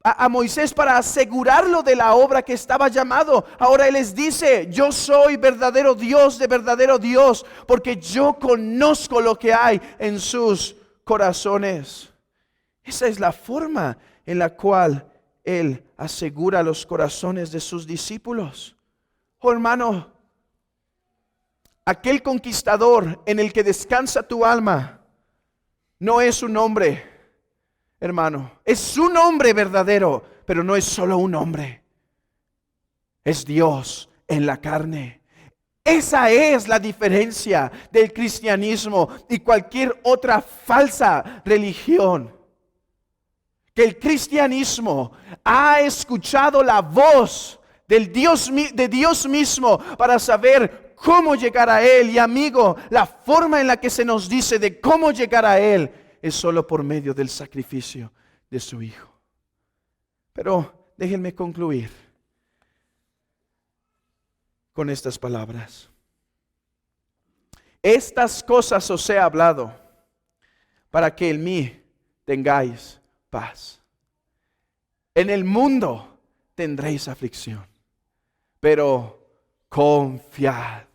Speaker 1: a Moisés para asegurarlo de la obra que estaba llamado. Ahora Él les dice: yo soy verdadero Dios de verdadero Dios, porque yo conozco lo que hay en sus corazones. Esa es la forma en la cual Él asegura los corazones de sus discípulos. Oh, hermano, aquel conquistador en el que descansa tu alma no es un hombre, hermano, es un hombre verdadero, pero no es solo un hombre, es Dios en la carne. Esa es la diferencia del cristianismo y cualquier otra falsa religión. Que el cristianismo ha escuchado la voz de Dios mismo para saber cómo llegar a Él. Y amigo, la forma en la que se nos dice de cómo llegar a Él es solo por medio del sacrificio de su Hijo. Pero déjenme concluir con estas palabras. Estas cosas os he hablado para que en mí tengáis paz. En el mundo tendréis aflicción, pero confiad,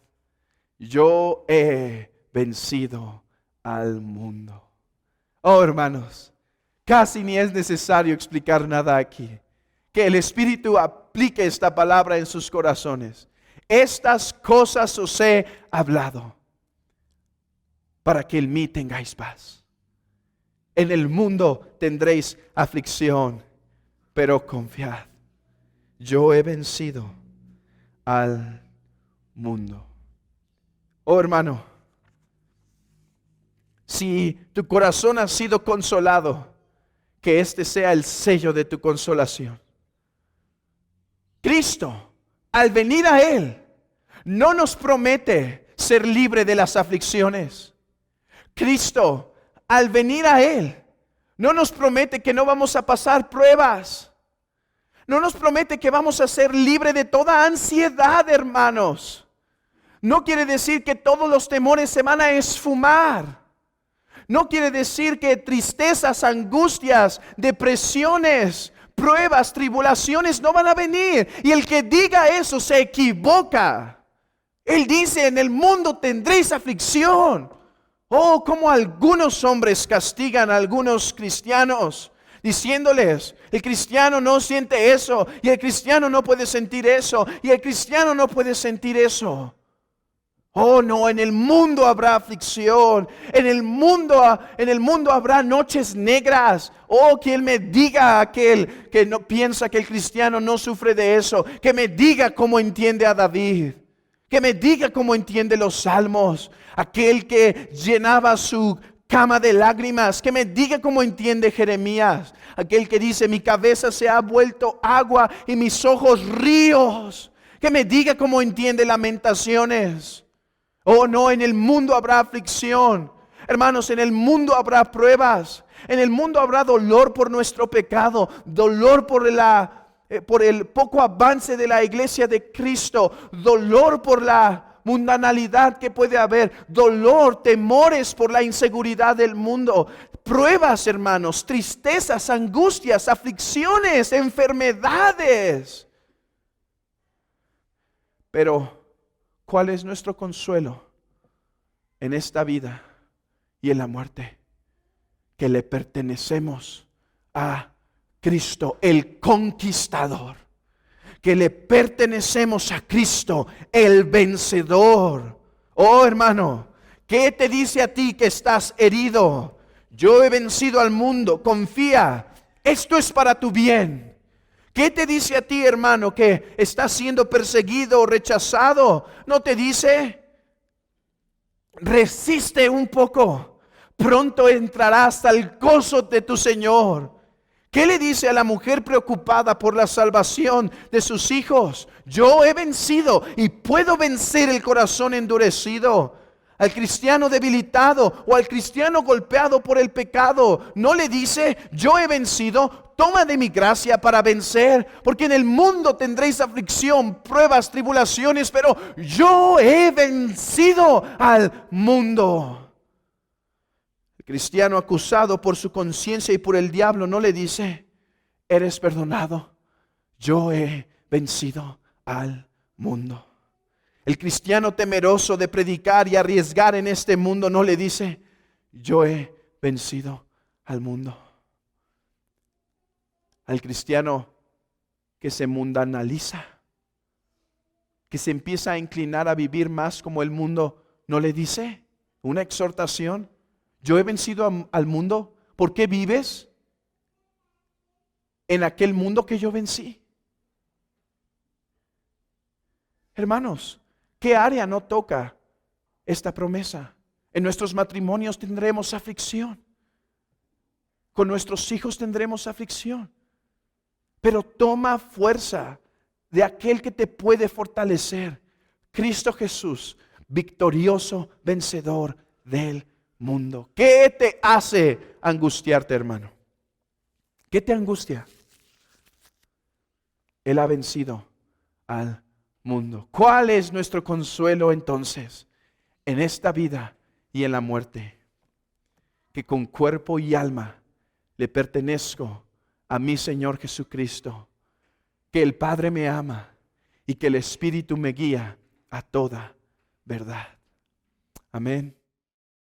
Speaker 1: yo he vencido al mundo. Oh, hermanos, casi ni es necesario explicar nada aquí. Que el Espíritu aplique esta palabra en sus corazones. Estas cosas os he hablado para que en mí tengáis paz. En el mundo tendréis aflicción, pero confiad, yo he vencido al mundo. Oh, hermano, si tu corazón ha sido consolado, que este sea el sello de tu consolación. Cristo, al venir a Él, no nos promete ser libre de las aflicciones. Cristo, al venir a Él, no nos promete que no vamos a pasar pruebas. No nos promete que vamos a ser libres de toda ansiedad, hermanos. No quiere decir que todos los temores se van a esfumar. No quiere decir que tristezas, angustias, depresiones, pruebas, tribulaciones no van a venir. Y el que diga eso se equivoca. Él dice: en el mundo tendréis aflicción. Oh, como algunos hombres castigan a algunos cristianos, diciéndoles: el cristiano no siente eso, y el cristiano no puede sentir eso, y el cristiano no puede sentir eso. Oh no, en el mundo habrá aflicción, en el mundo habrá noches negras. Oh, que Él me diga, aquel que no piensa que el cristiano no sufre de eso, que me diga cómo entiende a David, que me diga cómo entiende los salmos, aquel que llenaba su cama de lágrimas, que me diga cómo entiende Jeremías, aquel que dice: mi cabeza se ha vuelto agua y mis ojos ríos, que me diga cómo entiende Lamentaciones. Oh no, en el mundo habrá aflicción. Hermanos, en el mundo habrá pruebas. En el mundo habrá dolor por nuestro pecado, dolor por el poco avance de la iglesia de Cristo, dolor por la mundanalidad que puede haber, dolor, temores por la inseguridad del mundo, pruebas, hermanos, tristezas, angustias, aflicciones, enfermedades. Pero ¿cuál es nuestro consuelo en esta vida y en la muerte? Que le pertenecemos a Cristo, el conquistador. Que le pertenecemos a Cristo, el vencedor. Oh hermano, ¿qué te dice a ti que estás herido? Yo he vencido al mundo, confía, esto es para tu bien. ¿Qué te dice a ti, hermano, que estás siendo perseguido o rechazado? ¿No te dice? Resiste un poco, pronto entrarás al gozo de tu Señor. ¿Qué le dice a la mujer preocupada por la salvación de sus hijos? Yo he vencido y puedo vencer el corazón endurecido. Al cristiano debilitado o al cristiano golpeado por el pecado, ¿no le dice: yo he vencido, toma de mi gracia para vencer? Porque en el mundo tendréis aflicción, pruebas, tribulaciones, pero yo he vencido al mundo. El cristiano acusado por su conciencia y por el diablo, ¿no le dice: eres perdonado, yo he vencido al mundo? El cristiano temeroso de predicar y arriesgar en este mundo, ¿no le dice: yo he vencido al mundo? Al cristiano que se mundanaliza, que se empieza a inclinar a vivir más como el mundo, ¿no le dice una exhortación? Yo he vencido al mundo. ¿Por qué vives en aquel mundo que yo vencí? Hermanos, ¿qué área no toca esta promesa? En nuestros matrimonios tendremos aflicción. Con nuestros hijos tendremos aflicción. Pero toma fuerza de aquel que te puede fortalecer. Cristo Jesús, victorioso, vencedor del mundo. ¿Qué te hace angustiarte, hermano? ¿Qué te angustia? Él ha vencido al mundo. ¿Cuál es nuestro consuelo entonces en esta vida y en la muerte? Que con cuerpo y alma le pertenezco a mi Señor Jesucristo, que el Padre me ama y que el Espíritu me guía a toda verdad. Amén.